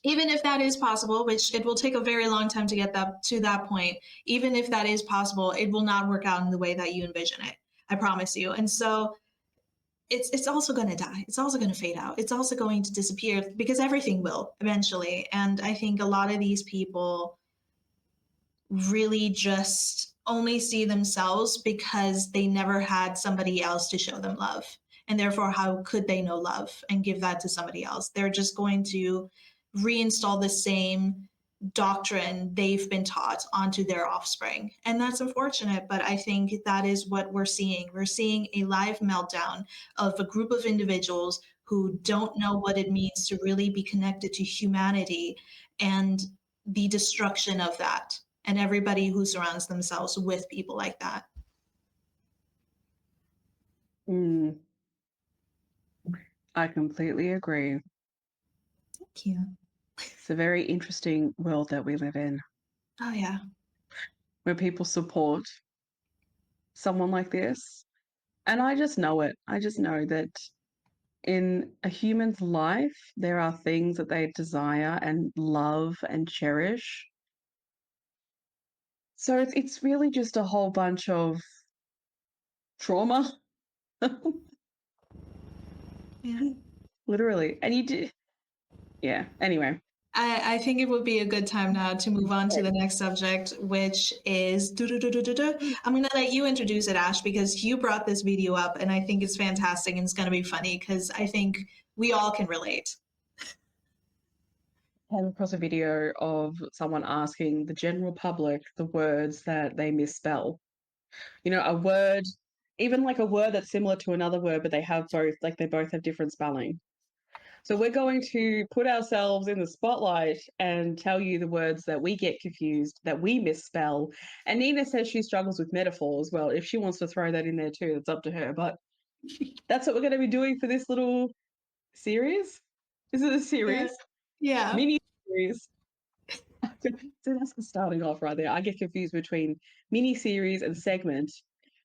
Even if that is possible, which it will take a very long time to get that to that point, even if that is possible, it will not work out in the way that you envision it. I promise you. And so it's also going to die. It's also going to fade out. It's also going to disappear because everything will eventually. And I think a lot of these people really just only see themselves because they never had somebody else to show them love. And therefore, how could they know love and give that to somebody else? They're just going to reinstall the same doctrine they've been taught onto their offspring. And that's unfortunate, but I think that is what we're seeing. We're seeing a live meltdown of a group of individuals who don't know what it means to really be connected to humanity and the destruction of that, and everybody who surrounds themselves with people like that. Mm. I completely agree. Thank you. It's a very interesting world that we live in, Oh yeah. where people support someone like this. And I just know it. I just know that in a human's life, there are things that they desire and love and cherish. So it's really just a whole bunch of trauma, Yeah. literally. And you do, yeah. Anyway, I think it would be a good time now to move on to the next subject, which is I'm going to let you introduce it, Ash, because you brought this video up and I think it's fantastic and it's going to be funny because I think we all can relate. came across a video of someone asking the general public the words that they misspell. You know, a word, even like a word that's similar to another word, but they have both, like they both have different spelling. So we're going to put ourselves in the spotlight and tell you the words that we get confused, that we misspell. And Nina says she struggles with metaphors. Well, if she wants to throw that in there too, that's up to her. But that's what we're going to be doing for this little series. Is it a Yeah. series? Yeah. Mini series. So that's the starting off right there. I get confused between mini series and segment,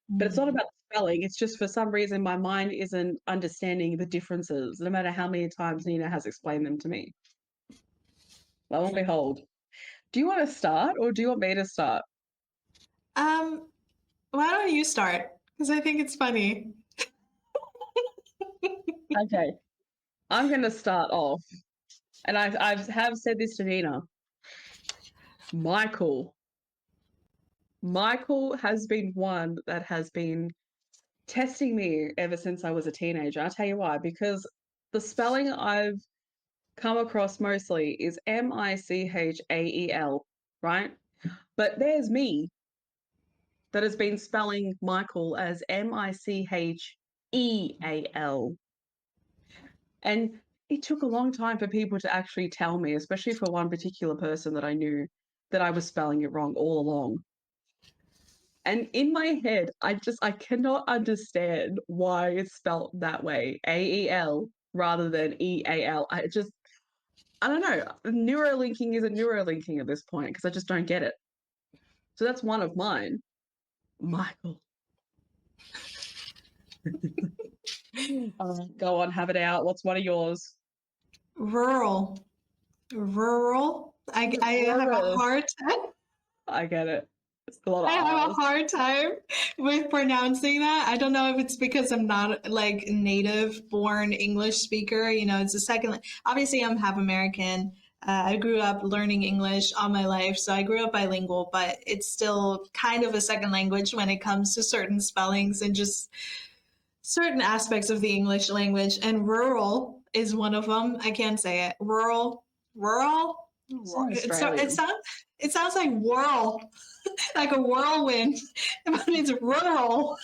but it's not about the spelling. It's just for some reason my mind isn't understanding the differences, no matter how many times Nina has explained them to me. Lo and behold. Do you want to start or do you want me to start? Um, why don't you start? Because I think it's funny. Okay, I'm going to start off. And I have said this to Nina. Michael. Michael has been one that has been testing me ever since I was a teenager. I'll tell you why. Because the spelling I've come across mostly is Michael, right? But there's me that has been spelling Michael as Micheal. And it took a long time for people to actually tell me, especially for one particular person that I knew that I was spelling it wrong all along. And in my head, I cannot understand why it's spelled that way, AEL rather than EAL. I don't know. Neurolinking isn't neurolinking at this point because I just don't get it. So that's one of mine. Michael. Go on, have it out. What's one of yours? Rural. Rural. I have a Rural. hard time. I get it. It's a lot I of have a R's. hard time with pronouncing that. I don't know if it's because I'm not like native born English speaker. You know, it's a second. Obviously, I'm half American. I grew up learning English all my life, so I grew up bilingual, but it's still kind of a second language when it comes to certain spellings and just certain aspects of the English language. And rural is one of them. I can't say it. Rural, rural. Sounds It Australian. sounds like whirl, like a whirlwind, but it's rural.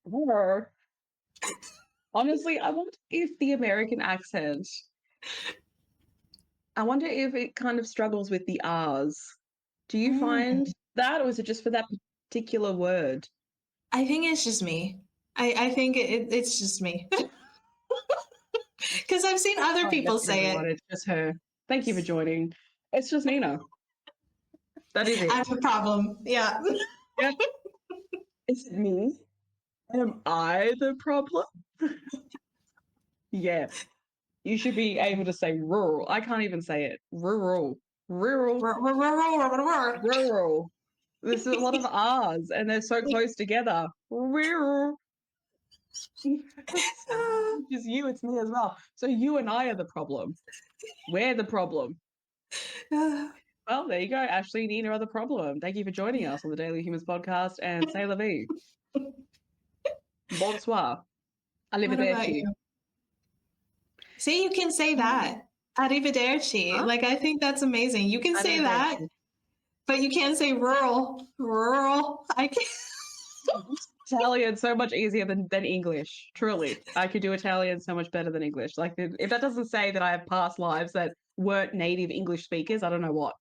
Or honestly, I wonder if the American accent, I wonder if it kind of struggles with the R's. Do you Mm. find that, or is it just for that particular word? I think it's just me. I think it's just me. Because I've seen other Oh, people that's say everyone. it. It's just her. Thank you for joining. It's just Nina. That is I it. have a problem. Yeah. Yeah. Is it me? Am I the problem? Yeah. You should be able to say rural. I can't even say it. Rural. Rural. Rural. Rural. There's a lot of R's and they're so close together. Rural. It's not just you, it's me as well. So you and I are the problem. We're the problem. Well, there you go. Ashley and Nina are the problem. Thank you for joining us on the Daily Humans podcast and say la vie. Bonsoir. What about Arrivederci. you? See, you can say that. Arrivederci. Huh? Like, I think that's amazing. You can say that, Arrivederci. but you can't say rural. Rural. I can't. Italian so much easier than English. Truly, I could do Italian so much better than English. Like if that doesn't say that I have past lives that weren't native English speakers, I don't know what.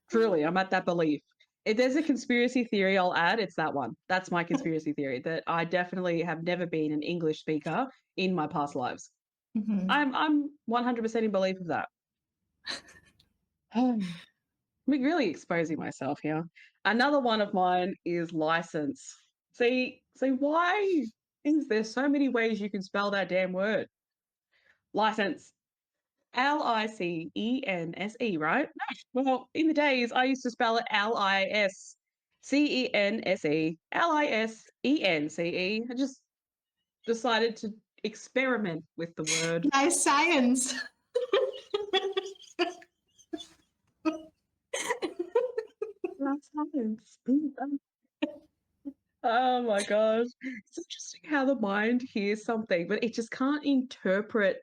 Truly, I'm at that belief. If there's a conspiracy theory I'll add, it's that one. That's my conspiracy theory that I definitely have never been an English speaker in my past lives. Mhm. I'm 100% in belief of that. I'm really exposing myself here. Another one of mine is license. See, why is there so many ways you can spell that damn word? License. License, right? No. Well, in the days, I used to spell it License. Lisence. I just decided to experiment with the word. Nice science. Science. Oh my gosh. It's interesting how the mind hears something, but it just can't interpret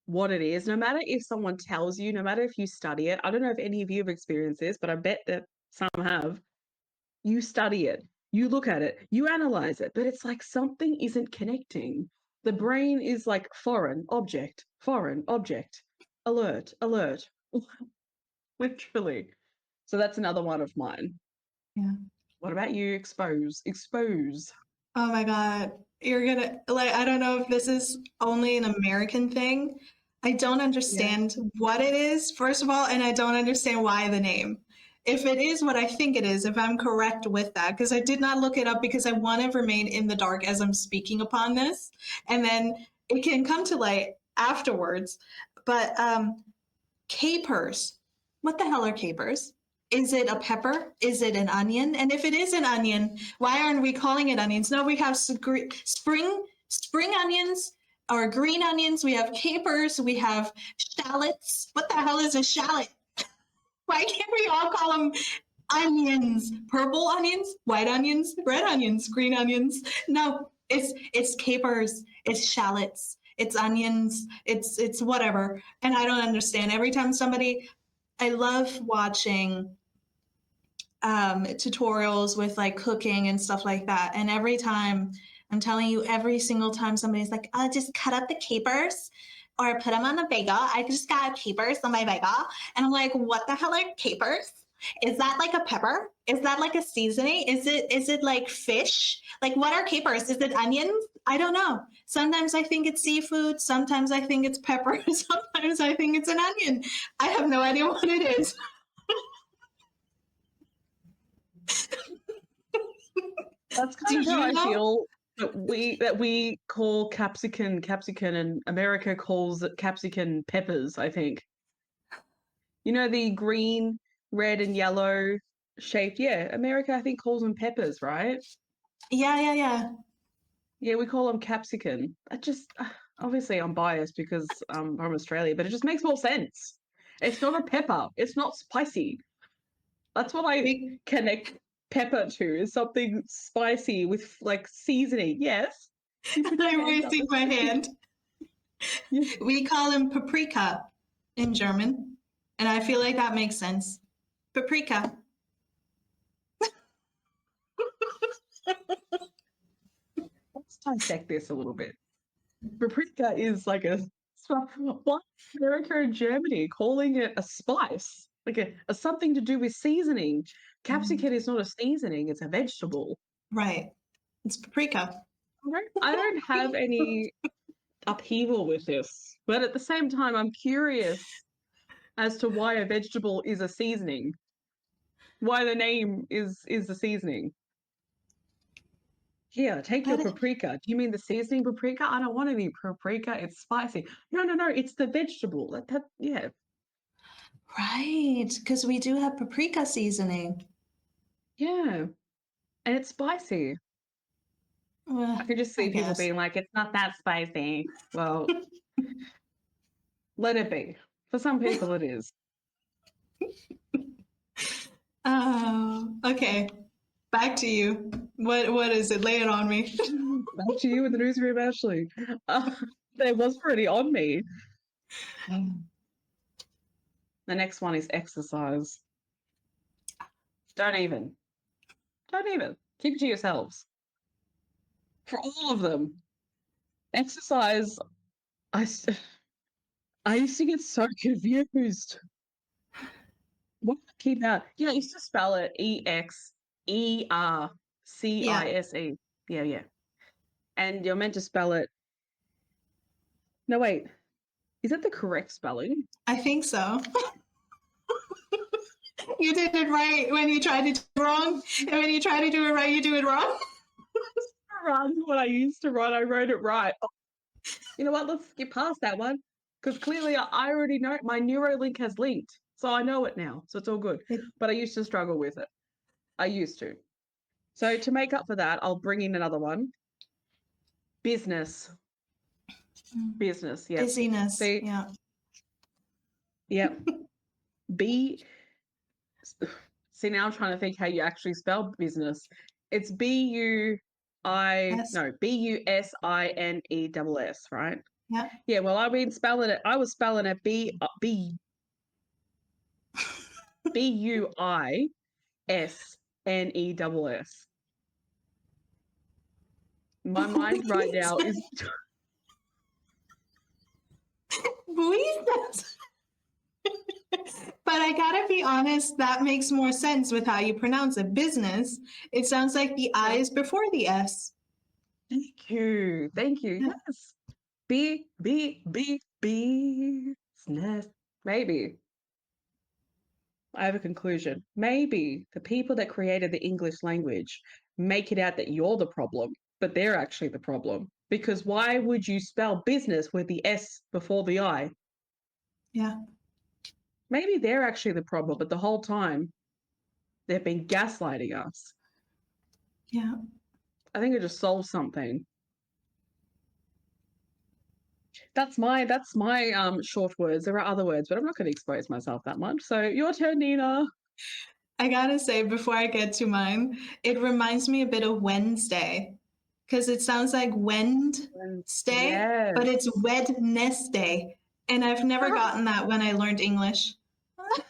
what it is, no matter if someone tells you, no matter if you study it. I don't know if any of you have experienced this, but I bet that some have. You study it, you look at it, you analyze it, but it's like something isn't connecting. The brain is like foreign object, alert, alert. Literally. So that's another one of mine. Yeah. What about you? Expose. Oh my God. You're gonna like, I don't know if this is only an American thing. I don't Yeah. understand what it is, first of all, and I don't understand why the name. If it is what I think it is, if I'm correct with that, because I did not look it up because I want to remain in the dark as I'm speaking upon this. And then it can come to light afterwards. But capers. What the hell are capers? Is it a pepper? Is it an onion? And if it is an onion, why aren't we calling it onions? No, we have spring onions or green onions. We have capers. We have shallots. What the hell is a shallot? Why can't we all call them onions? Purple onions, white onions, red onions, green onions. No, it's capers. It's shallots. It's onions. It's whatever. And I don't understand. Every time somebody, I love watching tutorials with like cooking and stuff like that. And every time, I'm telling you, every single time somebody's like, "I'll just cut up the capers or put them on a bagel. I just got capers on my bagel." And I'm like, what the hell are capers? Is that like a pepper? Is that like a seasoning? Is it like fish? Like what are capers? Is it onions? I don't know. Sometimes I think it's seafood. Sometimes I think it's pepper. Sometimes I think it's an onion. I have no idea what it is. That's kind Do of how you I know? feel that we call capsicum, and America calls it capsicum peppers, I think. You know, the green, red, and yellow shaped. Yeah, America, I think, calls them peppers, right? Yeah, yeah, yeah. Yeah, we call them capsicum. I just, obviously, I'm biased because I'm from Australia, but it just makes more sense. It's not a pepper. It's not spicy. That's what I We, connect pepper to, is something spicy with like seasoning. Yes, you put your I'm hands up. raising my hand. You- We call him paprika in German, and I feel like that makes sense. Paprika. Let's dissect this a little bit. Paprika is like why America and Germany calling it a spice, like a something to do with seasoning. Capsicum is not a seasoning; it's a vegetable. Right. It's paprika. I don't have any upheaval with this, but at the same time, I'm curious as to why a vegetable is a seasoning. Why the name is the seasoning. Here, take your That is, paprika. Do you mean the seasoning paprika? I don't want any paprika. It's spicy. No, no, no. It's the vegetable. Yeah, right, because we do have paprika seasoning. yeah. And it's spicy. I can just I see people guess. being like, it's not that spicy. Well, let it be. For some people, it is. Oh, okay. Back to you. What is it? Lay it on me. Back to you in the newsroom, Ashley. Uh, there was already on me. The next one is exercise. Don't even. Don't even. Keep it to yourselves. For all of them. Exercise, I, s- I used to get so confused. What did I keep out? Yeah, I used to spell it Yeah. Exercise. Yeah, yeah. And you're meant to spell it No, wait. Is it the correct spelling? I think so. You did it right when you tried to do it wrong, and when you try to do it right, you do it wrong. Run what I used to run. I wrote it right. Oh, you know what? Let's skip past that one because clearly I already know my Neuralink has linked, so I know it now. So it's all good. But I used to struggle with it. I used to. So to make up for that, I'll bring in another one. Business. Business. Yep. Busyness. See. Yeah. Yep. B. See, now I'm trying to think how you actually spell business. It's Yes. Business, right? Yeah. Yeah, well, I've been spelling it. I was spelling it Buisness. My mind right now is Busyness. But I gotta be honest, that makes more sense with how you pronounce it. Business. It sounds like the I is before the S. thank you. Thank you. Yeah. Yes. Business. Maybe. I have a conclusion. Maybe the people that created the English language make it out that you're the problem, but they're actually the problem. Because why would you spell business with the S before the I? Yeah. Maybe they're actually the problem, but the whole time they've been gaslighting us. Yeah. I think it just solves something. That's my short words. There are other words, but I'm not going to expose myself that much. So your turn, Nina. I gotta say, before I get to mine, it reminds me a bit of Wednesday. Because it sounds like Wednesday, Yes. but it's Wednesday. And I've never gotten that when I learned English.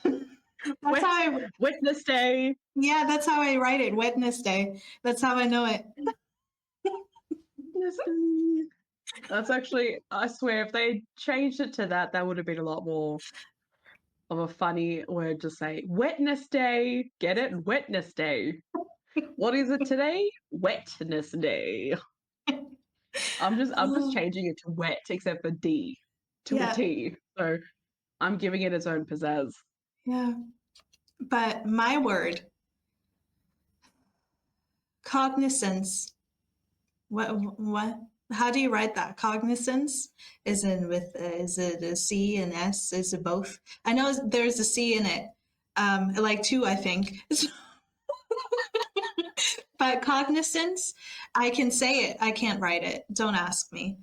That's how I, Wednesday. yeah, that's how I write it, Wednesday. That's how I know it. That's actually, I swear, if they changed it to that, that would have been a lot more of a funny word to say. Wetness day. Get it? Wetness day. What is it today? Wetness day. I'm just changing it to wet, except for D to a Yeah, T. So I'm giving it its own pizzazz. yeah. But my word, cognizance. What? How do you write that? Cognizance is is it a C and S? Is it both? I know there's a C in it, like two, I think. But cognizance, I can say it. I can't write it. Don't ask me.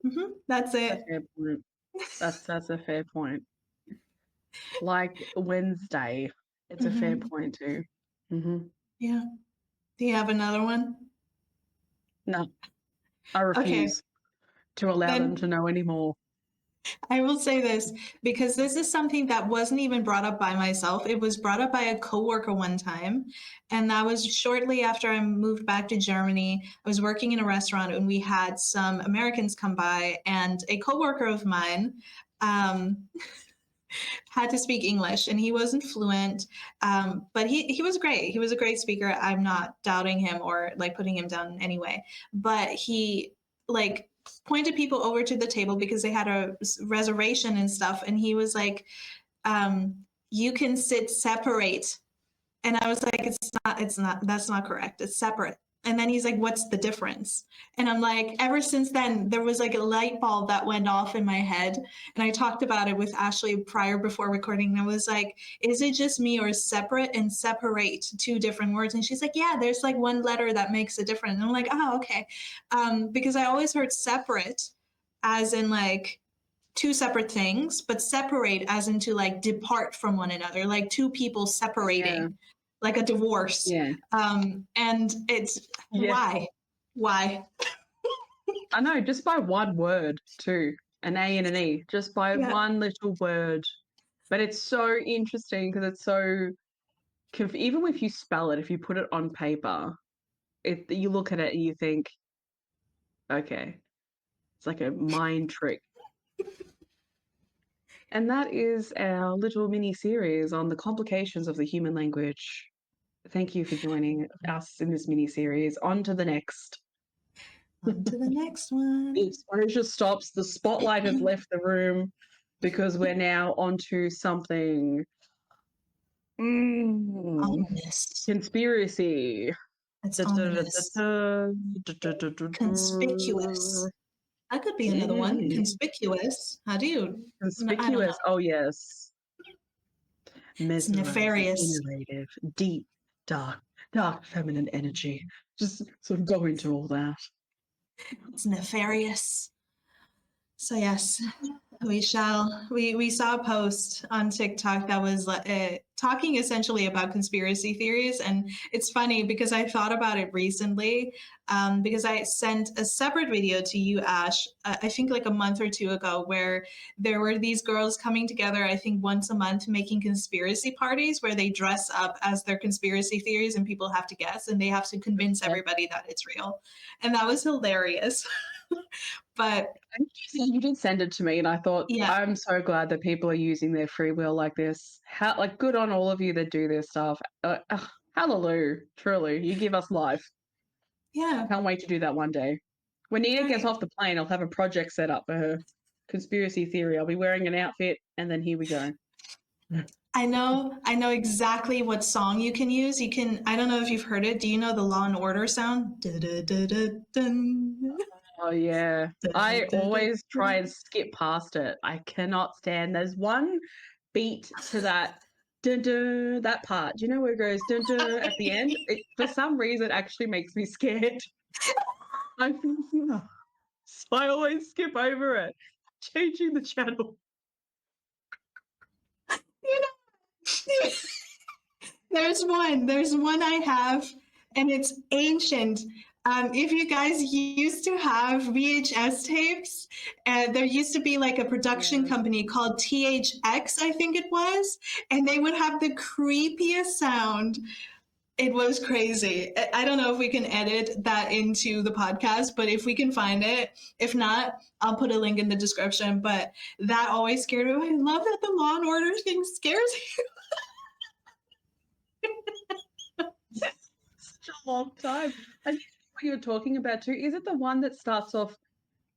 That's That's a it. fair point. That's a fair point. Like Wednesday, it's a fair Hmm. point too. Hmm. Yeah. Do you have another one? No, I Okay. refuse to allow them to Then know anymore. I will say this because this is something that wasn't even brought up by myself. It was brought up by a coworker one time, and that was shortly after I moved back to Germany. I was working in a restaurant, and we had some Americans come by, and a coworker of mine um, had to speak English, and he wasn't fluent, but he was great. He was a great speaker. I'm not doubting him or like putting him down in any way, but he like pointed people over to the table because they had a reservation and stuff, and he was like, "You can sit separate." And I was like, it's not, that's not correct. It's separate. And then he's like, what's the difference? And I'm like, ever since then, there was like a light bulb that went off in my head. And I talked about it with Ashley prior before recording. And I was like, is it just me or is separate and separate two different words? And she's like, yeah, there's like one letter that makes a difference. And I'm like, oh, okay. Because I always heard separate as in like, two separate things, but separate as into like depart from one another, like two people Yeah, separating, like a divorce. yeah, And it's yeah. why? I know, just by one word too, an A and an E, just by Yeah, one little word. But it's so interesting because it's so, even if you spell it, if you put it on paper, you look at it and you think, okay, it's like a mind trick. And that is our little mini series on the complications of the human language. Thank you for joining us in this mini series. On to the next. On to the next one. The exposure stops. The spotlight has left the room because we're now onto something. Ominous. Conspiracy. It's ominous. Conspicuous. That could be another one. Conspicuous. How do you? Conspicuous. Oh, yes. It's Mesmerizing, nefarious. innovative, deep, dark feminine energy. Just sort of go into all that. It's nefarious. So yes, we shall. We saw a post on TikTok that was talking essentially about conspiracy theories, and it's funny because I thought about it recently because I sent a separate video to you, Ash. I think like a month or two ago, where there were these girls coming together. I think once a month, making conspiracy parties where they dress up as their conspiracy theories, and people have to guess, and they have to convince everybody that it's real, and that was hilarious. But you did send it to me, and I thought, yeah, I'm so glad that people are using their free will like this. How, like, good on all of you that do this stuff. Hallelujah, truly, you give us life. yeah. Can't wait to do that one day. When Nina gets Right. off the plane, I'll have a project set up for her. Conspiracy theory. I'll be wearing an outfit, and then here we go. I know exactly what song you can use. You can. I don't know if you've heard it. Do you know the Law and Order sound? Oh, yeah. I always try and skip past it. I cannot stand. There's one beat to that dun dun, that part. Do you know where it goes dun dun at the end? It, for some reason, it actually makes me scared. So I always skip over it, changing the channel. You know, there's one I have, and it's ancient. If you guys used to have VHS tapes, there used to be like a production company called THX, I think it was, and they would have the creepiest sound. It was crazy. I don't know if we can edit that into the podcast, but if we can find it, if not, I'll put a link in the description. But that always scared me. I love that the Law and Order thing scares you. Such a long time. And what you were talking about too, is it the one that starts off,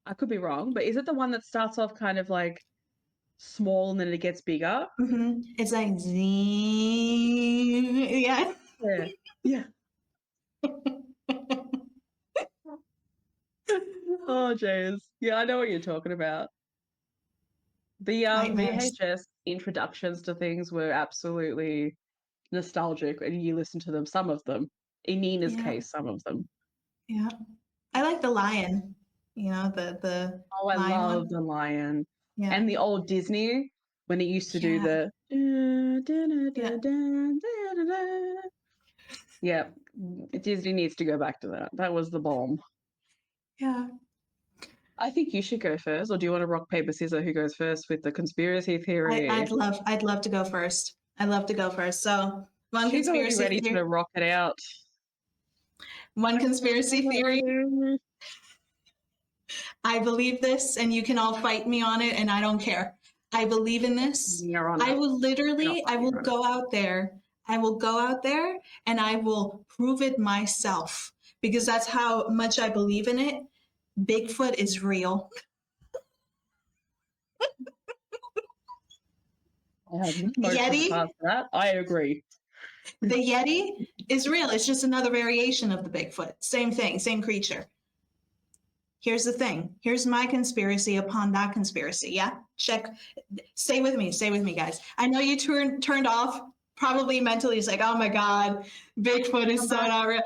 I could be wrong, but is it the one that starts off kind of like small and then it gets bigger? Mm-hmm. It's like zing. Yeah. Yeah. Yeah. Oh, jeez. Yeah, I know what you're talking about. The Nightmares. VHS introductions to things were absolutely nostalgic, and you listen to them, some of them. In Nina's Yeah. case, some of them. Yeah. I like the lion. You know, the Oh, I lion love one. the lion. Yeah. And the old Disney, when it used to do the yeah, Disney needs to go back to that. That was the bomb. Yeah. I think you should go first, or do you want to rock, paper, scissors? Who goes first with the conspiracy theory? I'd love to go first. I'd love to go first. So one She's already conspiracy ready theory. to rock it out. One conspiracy theory. I believe this, and you can all fight me on it, and I don't care. I believe in this. I will literally, I will go out there. I will go out there and I will prove it myself because that's how much I believe in it. Bigfoot is real. I have no emotions past that. I agree. The Yeti is real. It's just another variation of the Bigfoot. Same thing, same creature. Here's the thing. Here's my conspiracy upon that conspiracy. Yeah? Check. Stay with me, guys. I know you turned off, probably mentally. It's like, oh my God, Bigfoot is so not real.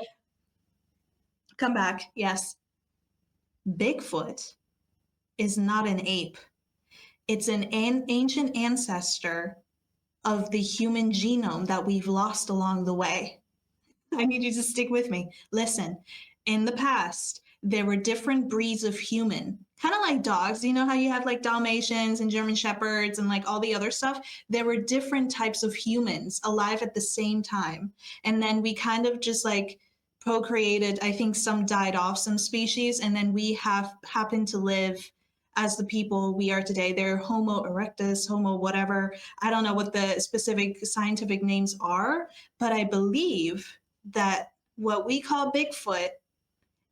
Come back. Yes. Bigfoot is not an ape. It's an ancient ancestor of the human genome that we've lost along the way. I need you to stick with me. Listen, in the past, there were different breeds of human, kind of like dogs. You know how you have like Dalmatians and German Shepherds and like all the other stuff? There were different types of humans alive at the same time. And then we kind of just like procreated. I think some died off, some species, and then we have happened to live as the people we are today. They're Homo erectus, Homo whatever. I don't know what the specific scientific names are, but I believe that what we call Bigfoot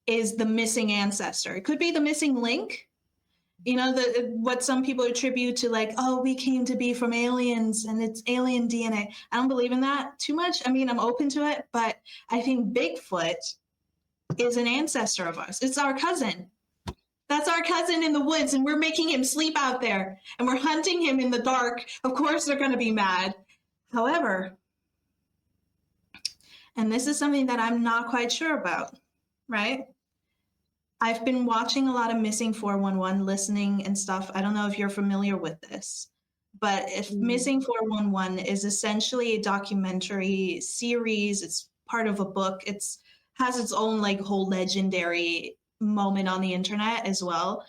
is the missing ancestor. It could be the missing link. You know, what some people attribute to, like, oh, we came to be from aliens and it's alien DNA. I don't believe in that too much. I mean, I'm open to it, but I think Bigfoot is an ancestor of us. It's our cousin. That's our cousin in the woods, and we're making him sleep out there, and we're hunting him in the dark. Of course, they're going to be mad. However, and this is something that I'm not quite sure about, right? I've been watching a lot of Missing 411, listening and stuff. I don't know if you're familiar with this, but if Missing 411 is essentially a documentary series, it's part of a book. It's has its own like whole legendary moment on the internet as well,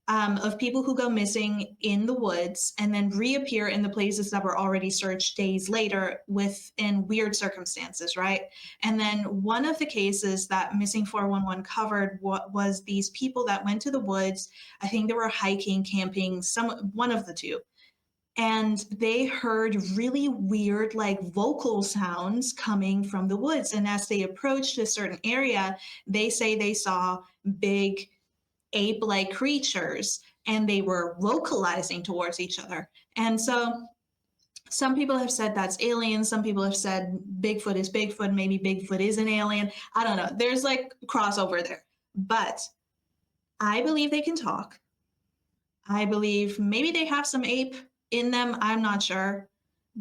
of people who go missing in the woods and then reappear in the places that were already searched days later within weird circumstances, right? And then one of the cases that Missing 411 covered was these people that went to the woods. I think they were hiking, camping, one of the two. And they heard really weird, like vocal sounds coming from the woods. And as they approached a certain area, they say they saw big ape-like creatures, and they were vocalizing towards each other. And so some people have said that's aliens. Some people have said Bigfoot is Bigfoot. Maybe Bigfoot is an alien. I don't know. There's like crossover there. But I believe they can talk. I believe maybe they have some ape in them. I'm not sure.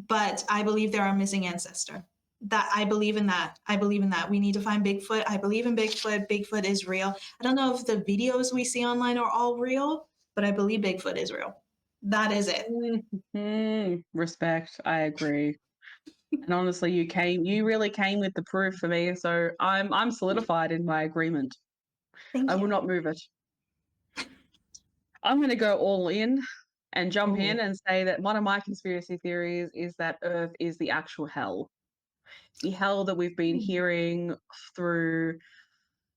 But I believe they're our missing ancestor. That I believe in that. I believe in that. We need to find Bigfoot. I believe in Bigfoot. Bigfoot is real. I don't know if the videos we see online are all real, but I believe Bigfoot is real. That is it. Respect. I agree. And honestly, you really came with the proof for me. So I'm solidified in my agreement. Thank I you. will not move it. I'm going to go all in and jump in and say that one of my conspiracy theories is that Earth is the actual hell. The hell that we've been hearing through,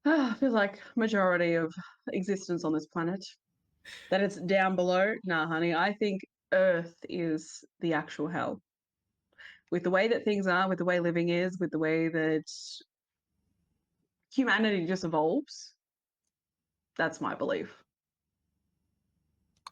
I feel like majority of existence on this planet. That it's down below. Nah, honey, I think Earth is the actual hell. With the way that things are, with the way living is, with the way that humanity just evolves, that's my belief.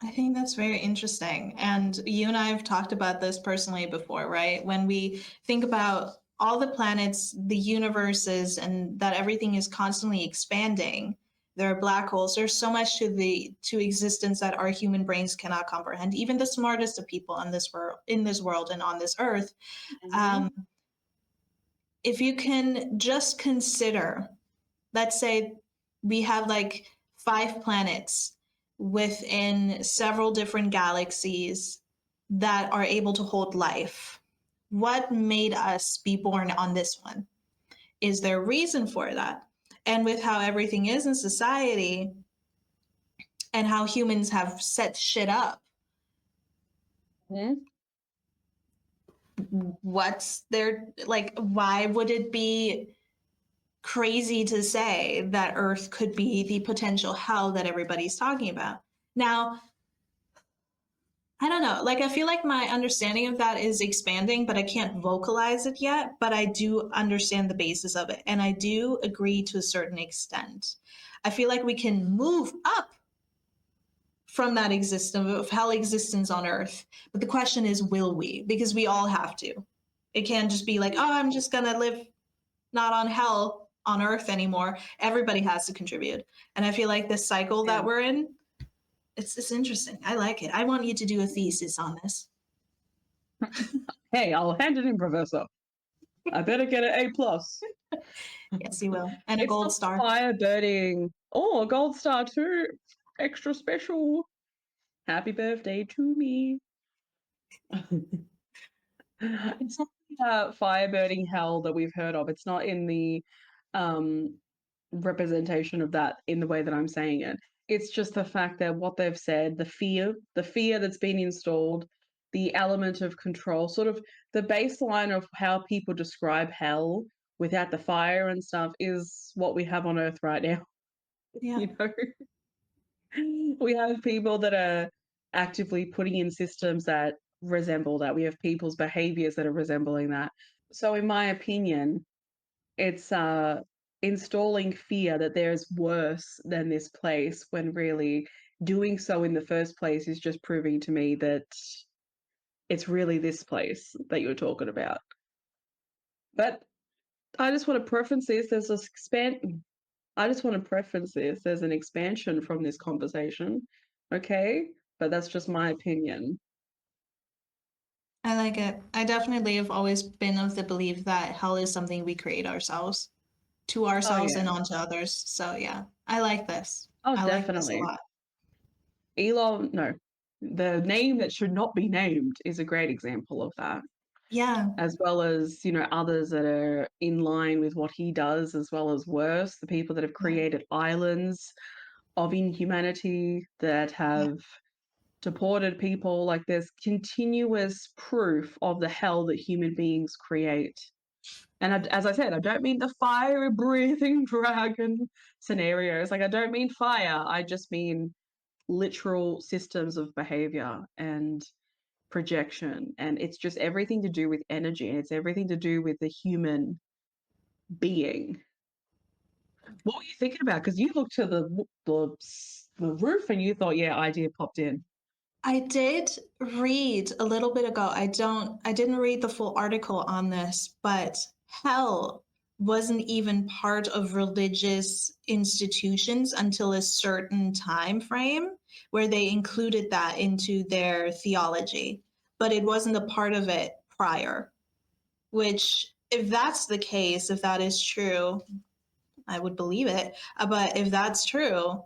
I think that's very interesting. And you and I have talked about this personally before, right? When we think about all the planets, the universes, and that everything is constantly expanding, there are black holes. There's so much to existence that our human brains cannot comprehend. Even the smartest of people in this world and on this earth. If you can just consider, let's say we have like 5 planets within several different galaxies that are able to hold life. What made us be born on this one? Is there a reason for that? And with how everything is in society and how humans have set shit up, what's there, like, why would it be crazy to say that Earth could be the potential hell that everybody's talking about? Now, I don't know. Like, I feel like my understanding of that is expanding, but I can't vocalize it yet. But I do understand the basis of it. And I do agree to a certain extent. I feel like we can move up from that existence of hell existence on Earth. But the question is, will we? Because we all have to. It can't just be like, oh, I'm just going to live not on hell on Earth anymore. Everybody has to contribute. And I feel like this cycle that we're in, it's interesting. I like it. I want you to do a thesis on this. Hey, I'll hand it in, Professor. I better get an A+. Yes, you will. And a It's gold star. Firebirding. Oh, a gold star too. Extra special. Happy birthday to me. It's not the firebirding hell that we've heard of. It's not in the representation of that in the way that I'm saying it. It's just the fact that what they've said, the fear that's been installed, the element of control, sort of the baseline of how people describe hell without the fire and stuff is what we have on Earth right now. Yeah. You know, we have people that are actively putting in systems that resemble that. We have people's behaviors that are resembling that. So in my opinion, it's installing fear that there's worse than this place, when really doing so in the first place is just proving to me that it's really this place that you're talking about. But I just want to preference this. I just want to preference this. There's an expansion from this conversation, okay? But that's just my opinion. I like it. I definitely have always been of the belief that hell is something we create ourselves, to Oh ourselves yeah. and onto others. So yeah, I like this. Oh, I like this a definitely. lot. Elon, no, the name that should not be named is a great example of that, Yeah, as well as, others that are in line with what he does, as well as worse, the people that have yeah, created islands of inhumanity, that yeah. have deported people. Like, there's continuous proof of the hell that human beings create. And as I said, I don't mean the fire breathing dragon scenarios. Like, I don't mean fire. I just mean literal systems of behavior and projection. And it's just everything to do with energy. And it's everything to do with the human being. What were you thinking about? Because you looked to the roof and you thought, yeah, idea popped in. I did read a little bit ago. I didn't read the full article on this, but hell wasn't even part of religious institutions until a certain time frame where they included that into their theology. But it wasn't a part of it prior, which if that's the case, if that is true, I would believe it. But if that's true,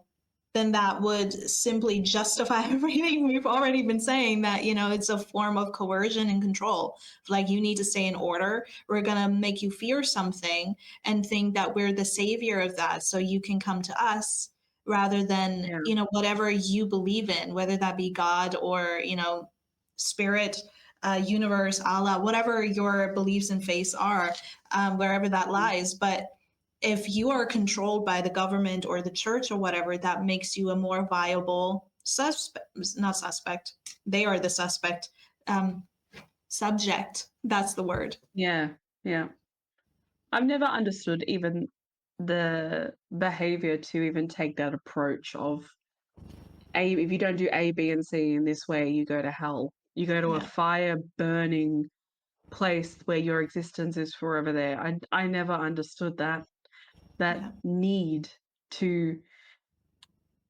then that would simply justify everything we've already been saying, that, it's a form of coercion and control. Like, you need to stay in order. We're going to make you fear something and think that we're the savior of that so you can come to us rather than, Yeah. whatever you believe in, whether that be God or, spirit, universe, Allah, whatever your beliefs and faiths are, wherever that lies. But if you are controlled by the government or the church or whatever, that makes you a more viable suspect, not suspect. They are the suspect. Subject. That's the word. Yeah. Yeah. I've never understood even the behavior to even take that approach of if you don't do A, B, and C in this way, you go to hell. You go to a Yeah. fire burning place where your existence is forever there. I never understood that Yeah. need to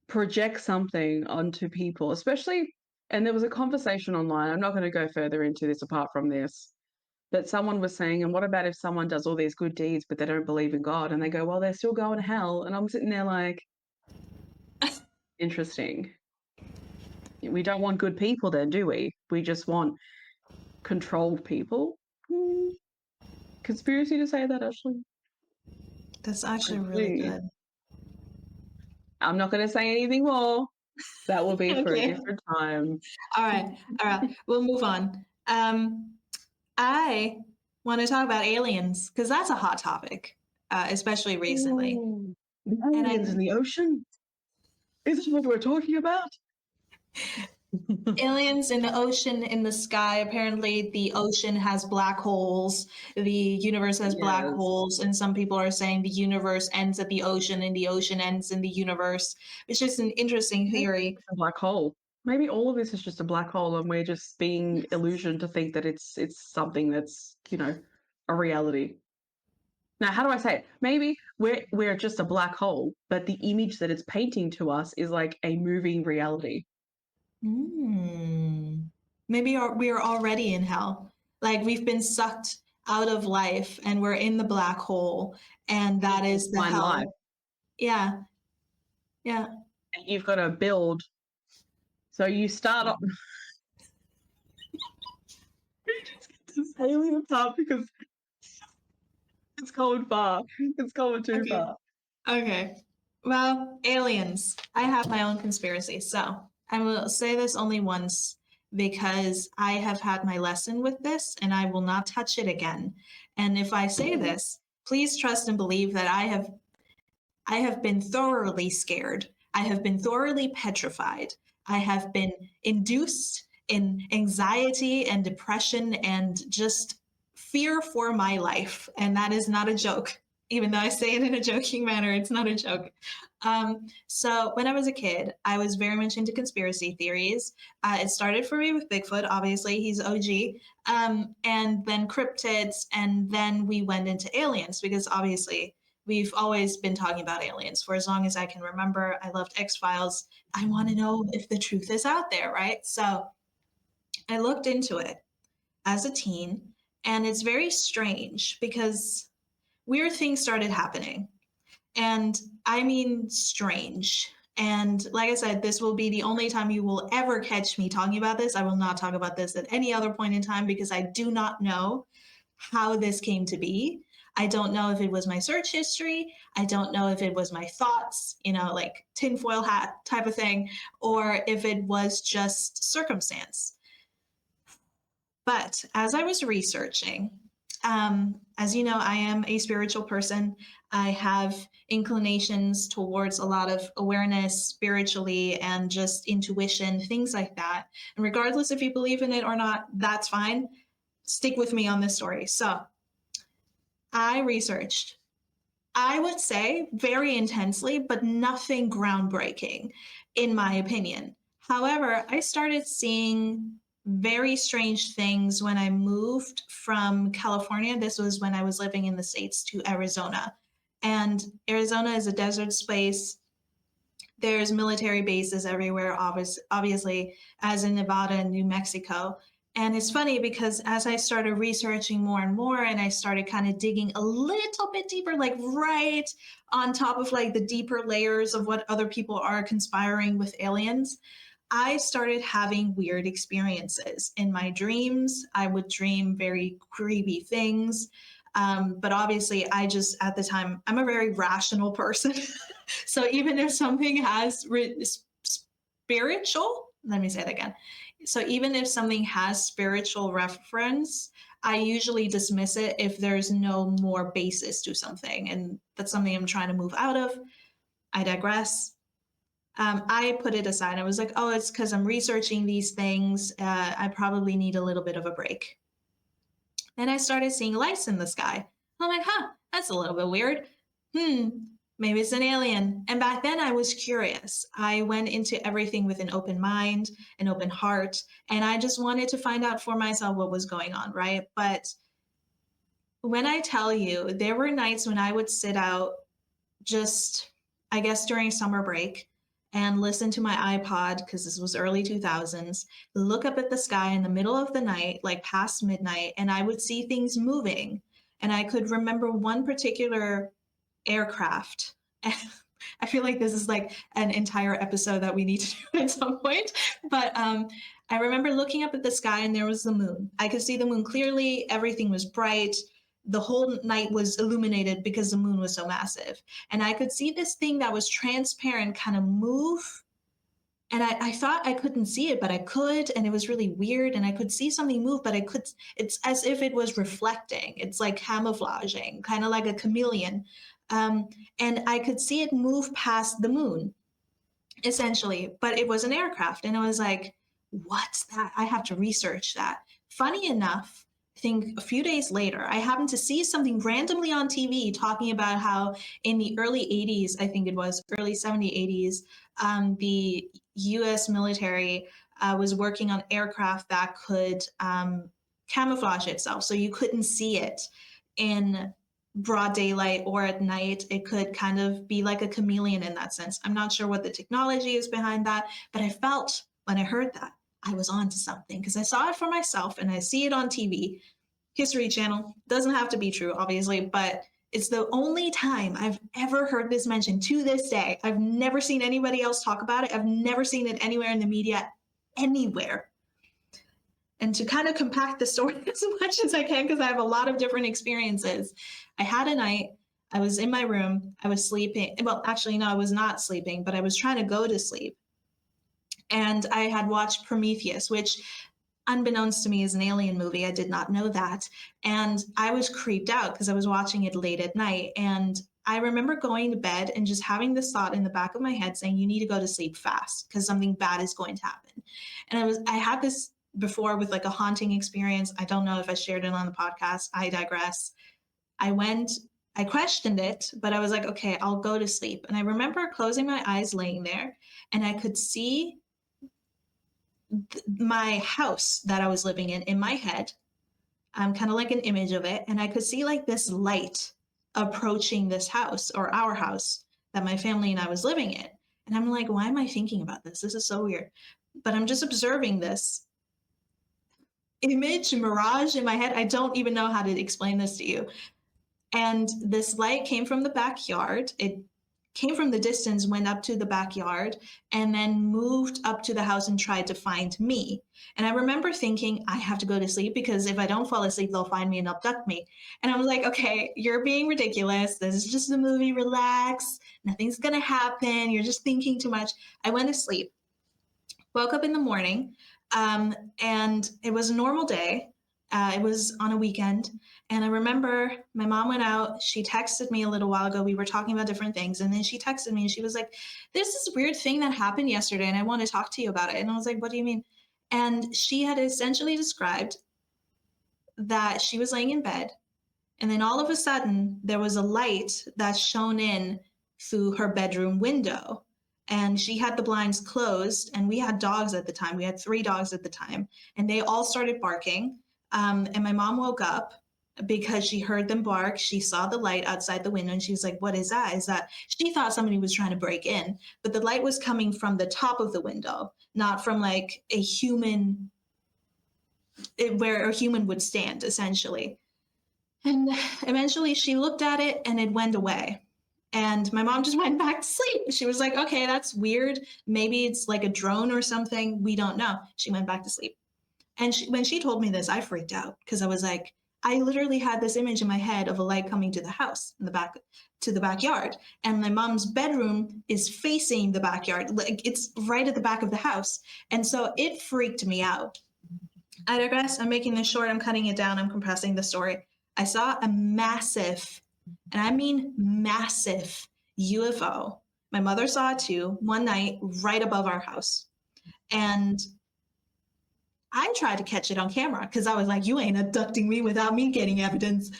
project something onto people, especially. And there was a conversation online. I'm not going to go further into this apart from this. But someone was saying, and what about if someone does all these good deeds, but they don't believe in God? And they go, well, they're still going to hell. And I'm sitting there like, interesting. We don't want good people then, do we? We just want controlled people. Conspiracy to say that, Ashley? That's actually really Actually, good. I'm not going to say anything more. That will be for a Okay. different time. All right. All right. We'll move on. I want to talk about aliens because that's a hot topic, especially recently. Ooh, the And aliens in the ocean? Is this what we're talking about? aliens in the ocean, in the sky. Apparently, the ocean has black holes. The universe has black Yes. holes, and some people are saying the universe ends at the ocean, and the ocean ends in the universe. It's just an interesting Maybe theory. it's a black hole. Maybe all of this is just a black hole, and we're just being illusioned to think that it's something that's a reality. Now, how do I say it? Maybe we're just a black hole, but the image that it's painting to us is like a moving reality. Hmm. Maybe we are already in hell. Like, we've been sucked out of life, and we're in the black hole, and that is the Find life, hell. Yeah. Yeah. and you've got to build. So you start off. Just get this alien part because it's going far. It's going too Okay. far. Okay. Well, aliens. I have my own conspiracy. So I will say this only once because I have had my lesson with this and I will not touch it again. And if I say this, please trust and believe that I have been thoroughly scared. I have been thoroughly petrified. I have been induced in anxiety and depression and just fear for my life. And that is not a joke. even though I say it in a joking manner, it's not a joke. So when I was a kid, I was very much into conspiracy theories. It started for me with Bigfoot, obviously, he's OG, and then cryptids, and then we went into aliens because obviously we've always been talking about aliens for as long as I can remember. I loved X Files. I want to know if the truth is out there, right? So I looked into it as a teen, and it's very strange because weird things started happening. And I mean, strange. And like I said, this will be the only time you will ever catch me talking about this. I will not talk about this at any other point in time because I do not know how this came to be. I don't know if it was my search history. I don't know if it was my thoughts, like tinfoil hat type of thing, or if it was just circumstance. But as I was researching, as you know, I am a spiritual person. I have inclinations towards a lot of awareness spiritually and just intuition, things like that. And regardless if you believe in it or not, that's fine. Stick with me on this story. So I researched, I would say very intensely, but nothing groundbreaking, in my opinion. However, I started seeing very strange things when I moved from California. This was when I was living in the States to Arizona. And Arizona is a desert space. There's military bases everywhere, obviously, as in Nevada and New Mexico. And it's funny because as I started researching more and more, and I started kind of digging a little bit deeper, like right on top of like the deeper layers of what other people are conspiring with aliens, I started having weird experiences. In my dreams, I would dream very creepy things. But obviously, at the time, I'm a very rational person. So even if something has spiritual, let me say that again. So even if something has spiritual reference, I usually dismiss it if there's no more basis to something. And that's something I'm trying to move out of. I digress. I put it aside. I was like, oh, it's because I'm researching these things. I probably need a little bit of a break. Then I started seeing lights in the sky. I'm like, huh, that's a little bit weird. Maybe it's an alien. And back then I was curious. I went into everything with an open mind, an open heart, and I just wanted to find out for myself what was going on, right? But when I tell you, there were nights when I would sit out just, I guess, during summer break and listen to my iPod, because this was early 2000s, look up at the sky in the middle of the night, like past midnight, and I would see things moving. And I could remember one particular aircraft. I feel like this is like an entire episode that we need to do at some point. But I remember looking up at the sky and there was the moon. I could see the moon clearly. Everything was bright. The whole night was illuminated because the moon was so massive. And I could see this thing that was transparent kind of move. And I thought I couldn't see it, but I could. And it was really weird. And I could see something move, but it's as if it was reflecting. It's like camouflaging, kind of like a chameleon. And I could see it move past the moon, essentially, but it was an aircraft. And I was like, what's that? I have to research that. Funny enough, I think a few days later, I happened to see something randomly on TV talking about how in the early 80s, I think it was early 70s, 80s, the US military was working on aircraft that could camouflage itself. So you couldn't see it in broad daylight or at night. It could kind of be like a chameleon in that sense. I'm not sure what the technology is behind that, but I felt when I heard that I was onto something because I saw it for myself and I see it on TV. History Channel doesn't have to be true, obviously, but it's the only time I've ever heard this mentioned to this day. I've never seen anybody else talk about it. I've never seen it anywhere in the media, anywhere. And to kind of compact the story as much as I can, because I have a lot of different experiences, I had a night, I was in my room, I was sleeping. Well, actually, no, I was not sleeping, but I was trying to go to sleep. And I had watched Prometheus, which, unbeknownst to me, is an alien movie. I did not know that. And I was creeped out because I was watching it late at night. And I remember going to bed and just having this thought in the back of my head saying, you need to go to sleep fast because something bad is going to happen. And I had this before with like a haunting experience. I don't know if I shared it on the podcast. I digress. I went I questioned it, but I was like, okay, I'll go to sleep. And I remember closing my eyes, laying there, and I could see my house that I was living in my head, kind of like an image of it. And I could see like this light approaching this house, or our house that my family and I was living in. And I'm like, why am I thinking about this? This is so weird. But I'm just observing this image, mirage in my head. I don't even know how to explain this to you. And this light came from the backyard. It came from the distance, went up to the backyard, and then moved up to the house and tried to find me. And I remember thinking, I have to go to sleep because if I don't fall asleep, they'll find me and abduct me. And I was like, okay, you're being ridiculous. This is just a movie. Relax. Nothing's going to happen. You're just thinking too much. I went to sleep, woke up in the morning, and it was a normal day. It was on a weekend. And I remember my mom went out. She texted me a little while ago. We were talking about different things. And then she texted me and she was like, there's this weird thing that happened yesterday and I want to talk to you about it. And I was like, what do you mean? And she had essentially described that she was laying in bed. And then all of a sudden, there was a light that shone in through her bedroom window. And she had the blinds closed. And we had dogs at the time. We had 3 dogs at the time. And they all started barking. And my mom woke up because she heard them bark. She saw the light outside the window and she was like, what is that? Is that? She thought somebody was trying to break in, but the light was coming from the top of the window, not from like a human, where a human would stand, essentially. And eventually she looked at it and it went away. And my mom just went back to sleep. She was like, okay, that's weird. Maybe it's like a drone or something. We don't know. She went back to sleep. And when she told me this, I freaked out because I was like, I literally had this image in my head of a light coming to the house in the back, to the backyard. And my mom's bedroom is facing the backyard. Like it's right at the back of the house. And so it freaked me out. I digress. I'm making this short. I'm cutting it down. I'm compressing the story. I saw a massive, and I mean massive, UFO. My mother saw it too one night right above our house. And I tried to catch it on camera because I was like, you ain't abducting me without me getting evidence.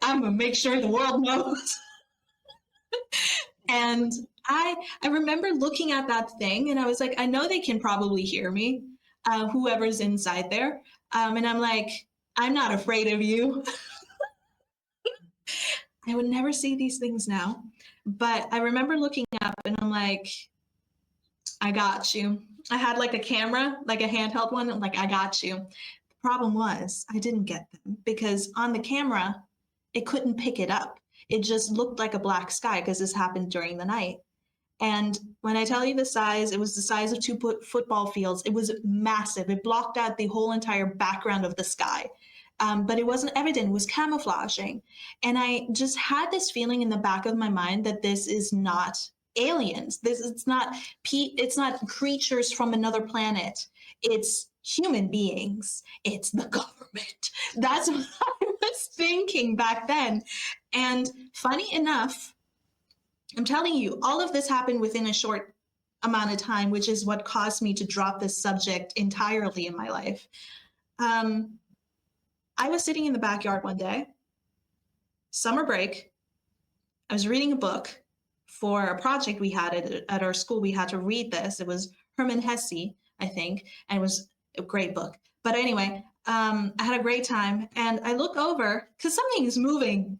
I'm going to make sure the world knows. And I remember looking at that thing and I was like, I know they can probably hear me, whoever's inside there. And I'm like, I'm not afraid of you. I would never see these things now. But I remember looking up and I'm like, I got you. I had like a camera, like a handheld one. I'm like, I got you. The problem was I didn't get them because on the camera, it couldn't pick it up. It just looked like a black sky because this happened during the night. And when I tell you the size, it was the size of 2 football fields. It was massive. It blocked out the whole entire background of the sky. But it wasn't evident. It was camouflaging. And I just had this feeling in the back of my mind that this is not aliens. It's not creatures from another planet. It's human beings. It's the government. That's what I was thinking back then. And funny enough, I'm telling you, all of this happened within a short amount of time, which is what caused me to drop this subject entirely in my life. I was sitting in the backyard one day, summer break. I was reading a book for a project we had at our school. We had to read this. It was Hermann Hesse, I think, and it was a great book. But anyway, I had a great time. And I look over because something is moving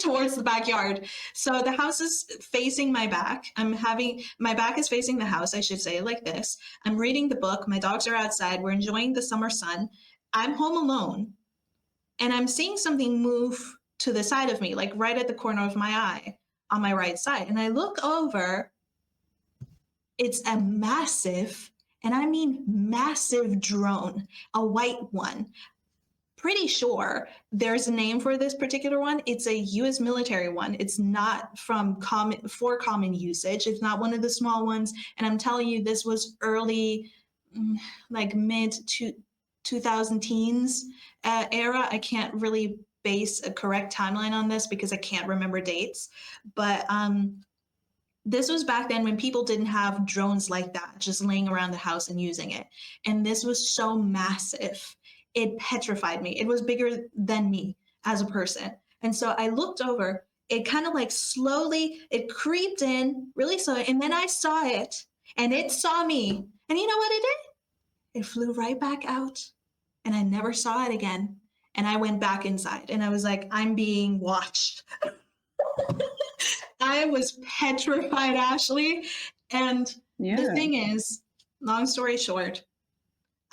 towards the backyard. So the house is facing my back. My back is facing the house, I should say it like this. I'm reading the book. My dogs are outside. We're enjoying the summer sun. I'm home alone and I'm seeing something move to the side of me, like right at the corner of my eye on my right side. And I look over, it's a massive, and I mean massive drone, a white one. Pretty sure there's a name for this particular one. It's a US military one. It's not for common usage. It's not one of the small ones. And I'm telling you, this was early, like mid 2000 teens era. I can't really base a correct timeline on this because I can't remember dates. But this was back then when people didn't have drones like that, just laying around the house and using it. And this was so massive. It petrified me. It was bigger than me as a person. And so I looked over. It kind of like slowly, it creeped in really slow. And then I saw it and it saw me. And you know what it did? It flew right back out and I never saw it again. And I went back inside and I was like, I'm being watched. I was petrified, Ashley. And the Yeah. thing is, long story short,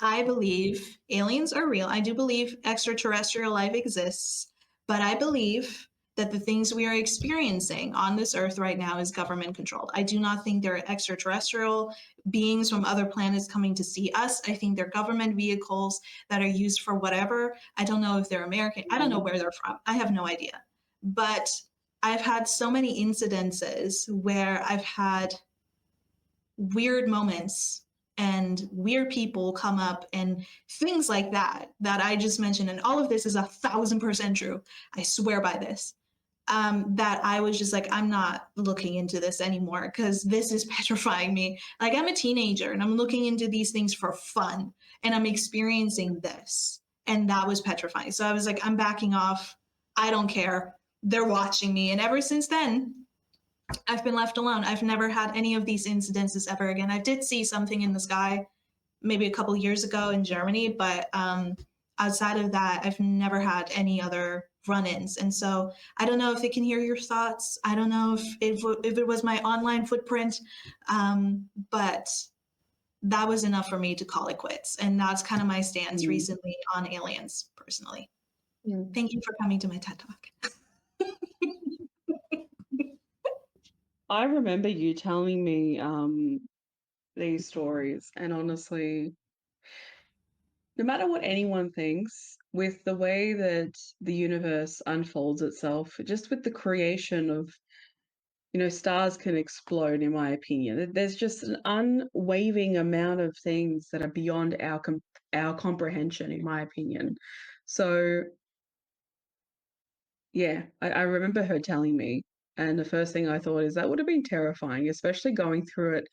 I believe aliens are real. I do believe extraterrestrial life exists, but I believe that the things we are experiencing on this earth right now is government controlled. I do not think there are extraterrestrial beings from other planets coming to see us. I think they're government vehicles that are used for whatever. I don't know if they're American. I don't know where they're from. I have no idea. But I've had so many incidences where I've had weird moments and weird people come up and things like that that I just mentioned. And all of this is 1,000% true. I swear by this. That I was just like, I'm not looking into this anymore because this is petrifying me. Like, I'm a teenager and I'm looking into these things for fun and I'm experiencing this. And that was petrifying. So I was like, I'm backing off. I don't care. They're watching me. And ever since then, I've been left alone. I've never had any of these incidences ever again. I did see something in the sky maybe a couple years ago in Germany, but outside of that, I've never had any other run-ins. And so I don't know if it can hear your thoughts. I don't know if it was my online footprint, but that was enough for me to call it quits. And that's kind of my stance recently on aliens, personally. Thank you for coming to my TED Talk. I remember you telling me these stories, and honestly, no matter what anyone thinks, with the way that the universe unfolds itself, just with the creation of, stars can explode, in my opinion. There's just an unwavering amount of things that are beyond our comprehension, in my opinion. So, yeah, I remember her telling me, and the first thing I thought is that would have been terrifying, especially going through it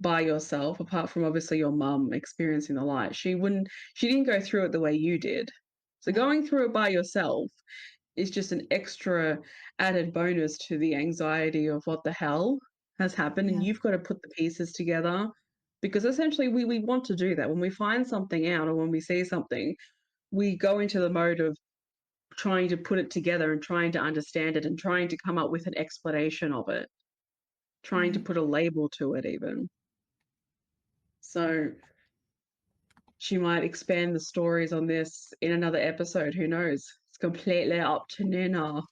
by yourself, apart from obviously your mum experiencing the light. She didn't go through it the way you did. So going through it by yourself is just an extra added bonus to the anxiety of what the hell has happened. And Yeah. you've got to put the pieces together, because essentially we want to do that. When we find something out or when we see something, we go into the mode of trying to put it together and trying to understand it and trying to come up with an explanation of it, trying to Right. put a label to it even. So she might expand the stories on this in another episode. Who knows? It's completely up to Nina.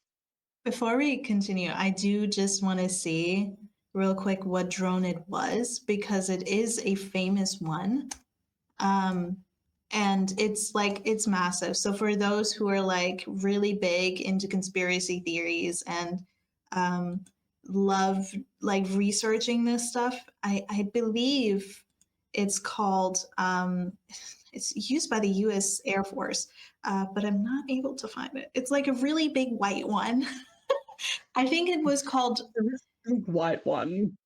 Before we continue, I do just want to see real quick what drone it was because it is a famous one. Um, and it's massive. So for those who are like really big into conspiracy theories and um, love like researching this stuff, I believe it's called it's used by the U.S. Air Force, but I'm not able to find it. It's like a really big white one. I think it was called. The big white one.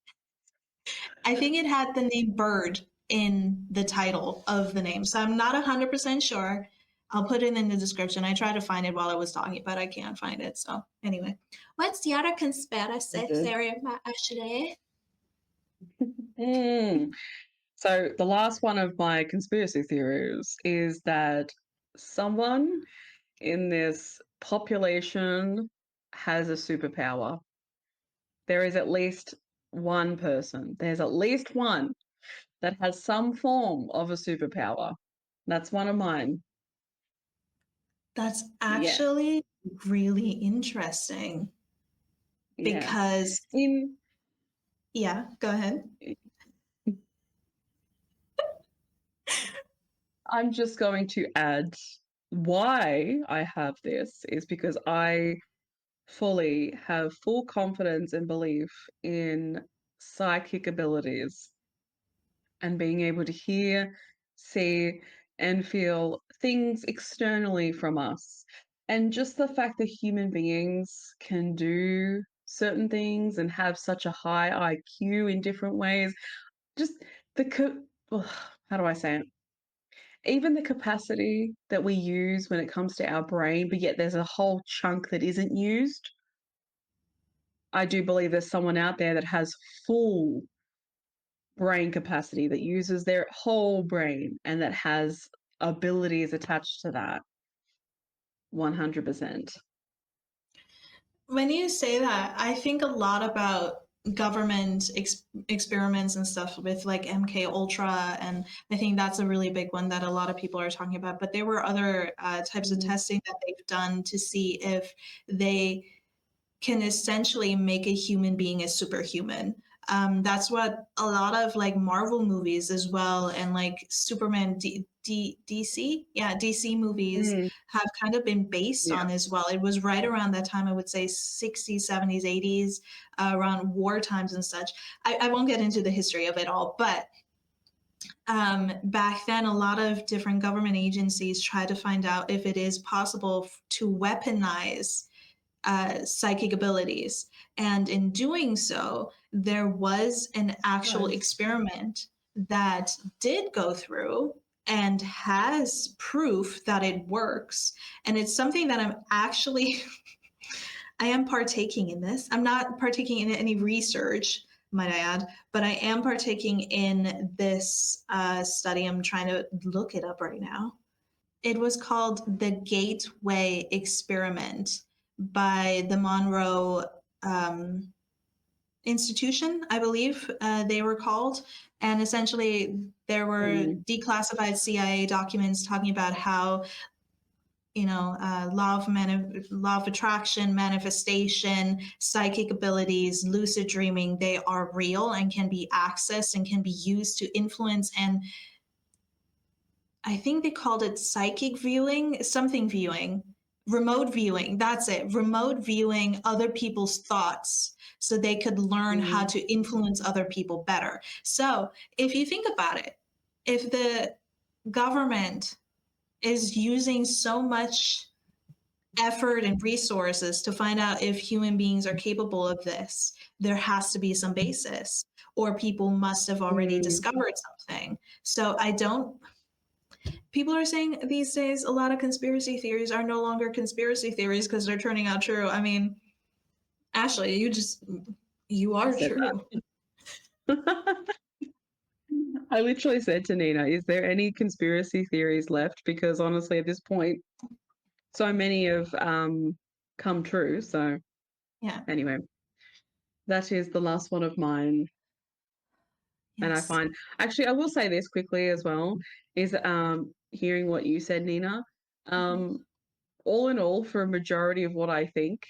I think it had the name Bird in the title of the name. So I'm not 100% sure. I'll put it in the description. I tried to find it while I was talking, but I can't find it. So anyway, what's the other conspiracy theory about Ashley? Mm. So the last one of my conspiracy theories is that someone in this population has a superpower. There is at least one person. There's at least one that has some form of a superpower. That's one of mine. That's Yeah, actually really interesting yeah. because, In yeah, go ahead. I'm just going to add why I have this is because I fully have full confidence and belief in psychic abilities and being able to hear, see, and feel things externally from us. And just the fact that human beings can do certain things and have such a high IQ in different ways, just the, how do I say it? even the capacity that we use when it comes to our brain, but yet there's a whole chunk that isn't used. I do believe there's someone out there that has full brain capacity, that uses their whole brain and that has abilities attached to that. 100%. When you say that, I think a lot about government experiments and stuff with like MK Ultra, and I think that's a really big one that a lot of people are talking about. But there were other types of testing that they've done to see if they can essentially make a human being a superhuman. That's what a lot of like Marvel movies as well, and like Superman, DC, yeah, DC movies Mm, have kind of been based yeah. on as well. It was right around that time, I would say 60s, 70s, 80s, around war times and such. I won't get into the history of it all, but back then, a lot of different government agencies tried to find out if it is possible to weaponize psychic abilities. And in doing so, there was an actual Nice. experiment that did go through and has proof that it works. And it's something that I'm actually, I am partaking in this. I'm not partaking in any research, might I add, but I am partaking in this study. I'm trying to look it up right now. It was called the Gateway Experiment by the Monroe Institution, I believe they were called. And essentially, there were Mm, declassified CIA documents talking about how, law of attraction, manifestation, psychic abilities, lucid dreaming, they are real and can be accessed and can be used to influence, and I think they called it psychic viewing, something viewing, remote viewing. That's it. Remote viewing other people's thoughts so they could learn how mm, to influence other people better. So if you think about it, if the government is using so much effort and resources to find out if human beings are capable of this, there has to be some basis, or people must have already mm. discovered something. So I don't people are saying these days a lot of conspiracy theories are no longer conspiracy theories because they're turning out true. I mean, Ashley, you I are said true. that. I literally said to Nina, is there any conspiracy theories left? Because honestly, at this point, so many have come true. So Yeah. anyway, that is the last one of mine. And I Yes. find, actually, I will say this quickly as well, is hearing what you said, Nina. Um, all in all, for a majority of what I think,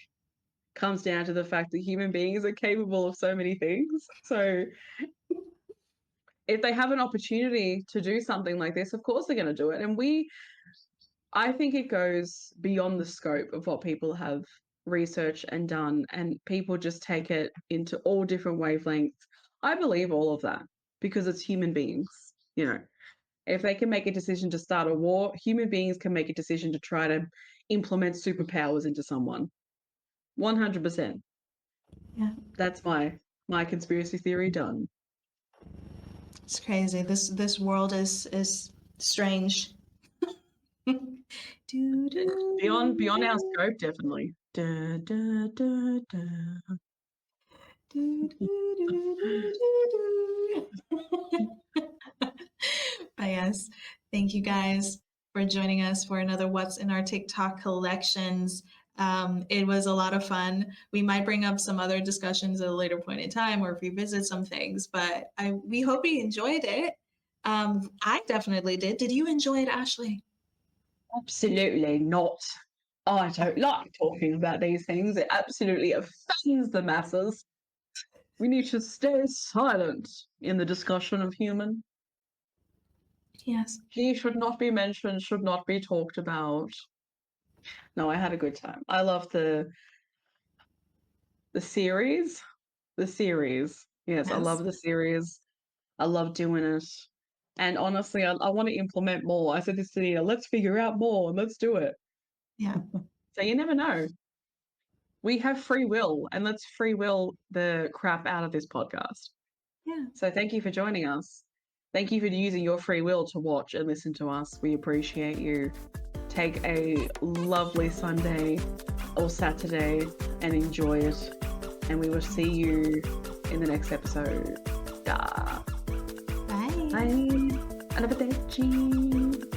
comes down to the fact that human beings are capable of so many things. So if they have an opportunity to do something like this, of course they're going to do it. And I think it goes beyond the scope of what people have researched and done, and people just take it into all different wavelengths. I believe all of that because it's human beings, you know. If they can make a decision to start a war, human beings can make a decision to try to implement superpowers into someone. 100%. Yeah. That's my conspiracy theory done. It's crazy. This world is strange. Do, do, Beyond our do, scope, definitely. Da, da, da, da. do, do, do, do, do. But yes, thank you guys for joining us for another What's in Our TikTok collections. It was a lot of fun. We might bring up some other discussions at a later point in time or revisit some things, but we hope you enjoyed it. I definitely did. Did you enjoy it, Ashley? Absolutely not. I don't like talking about these things. It absolutely offends the masses. We need to stay silent in the discussion of human. Yes. He should not be mentioned, should not be talked about. No, I had a good time. I love the series. The series. Yes, I Yes. love the series. I love doing it. And honestly, I want to implement more. I said this to Nina, let's figure out more and let's do it. Yeah. So you never know. We have free will, and let's free will the crap out of this podcast. Yeah. So thank you for joining us. Thank you for using your free will to watch and listen to us. We appreciate you. Take a lovely Sunday or Saturday and enjoy it. And we will see you in the next episode. Bye. Bye. Arrivederci.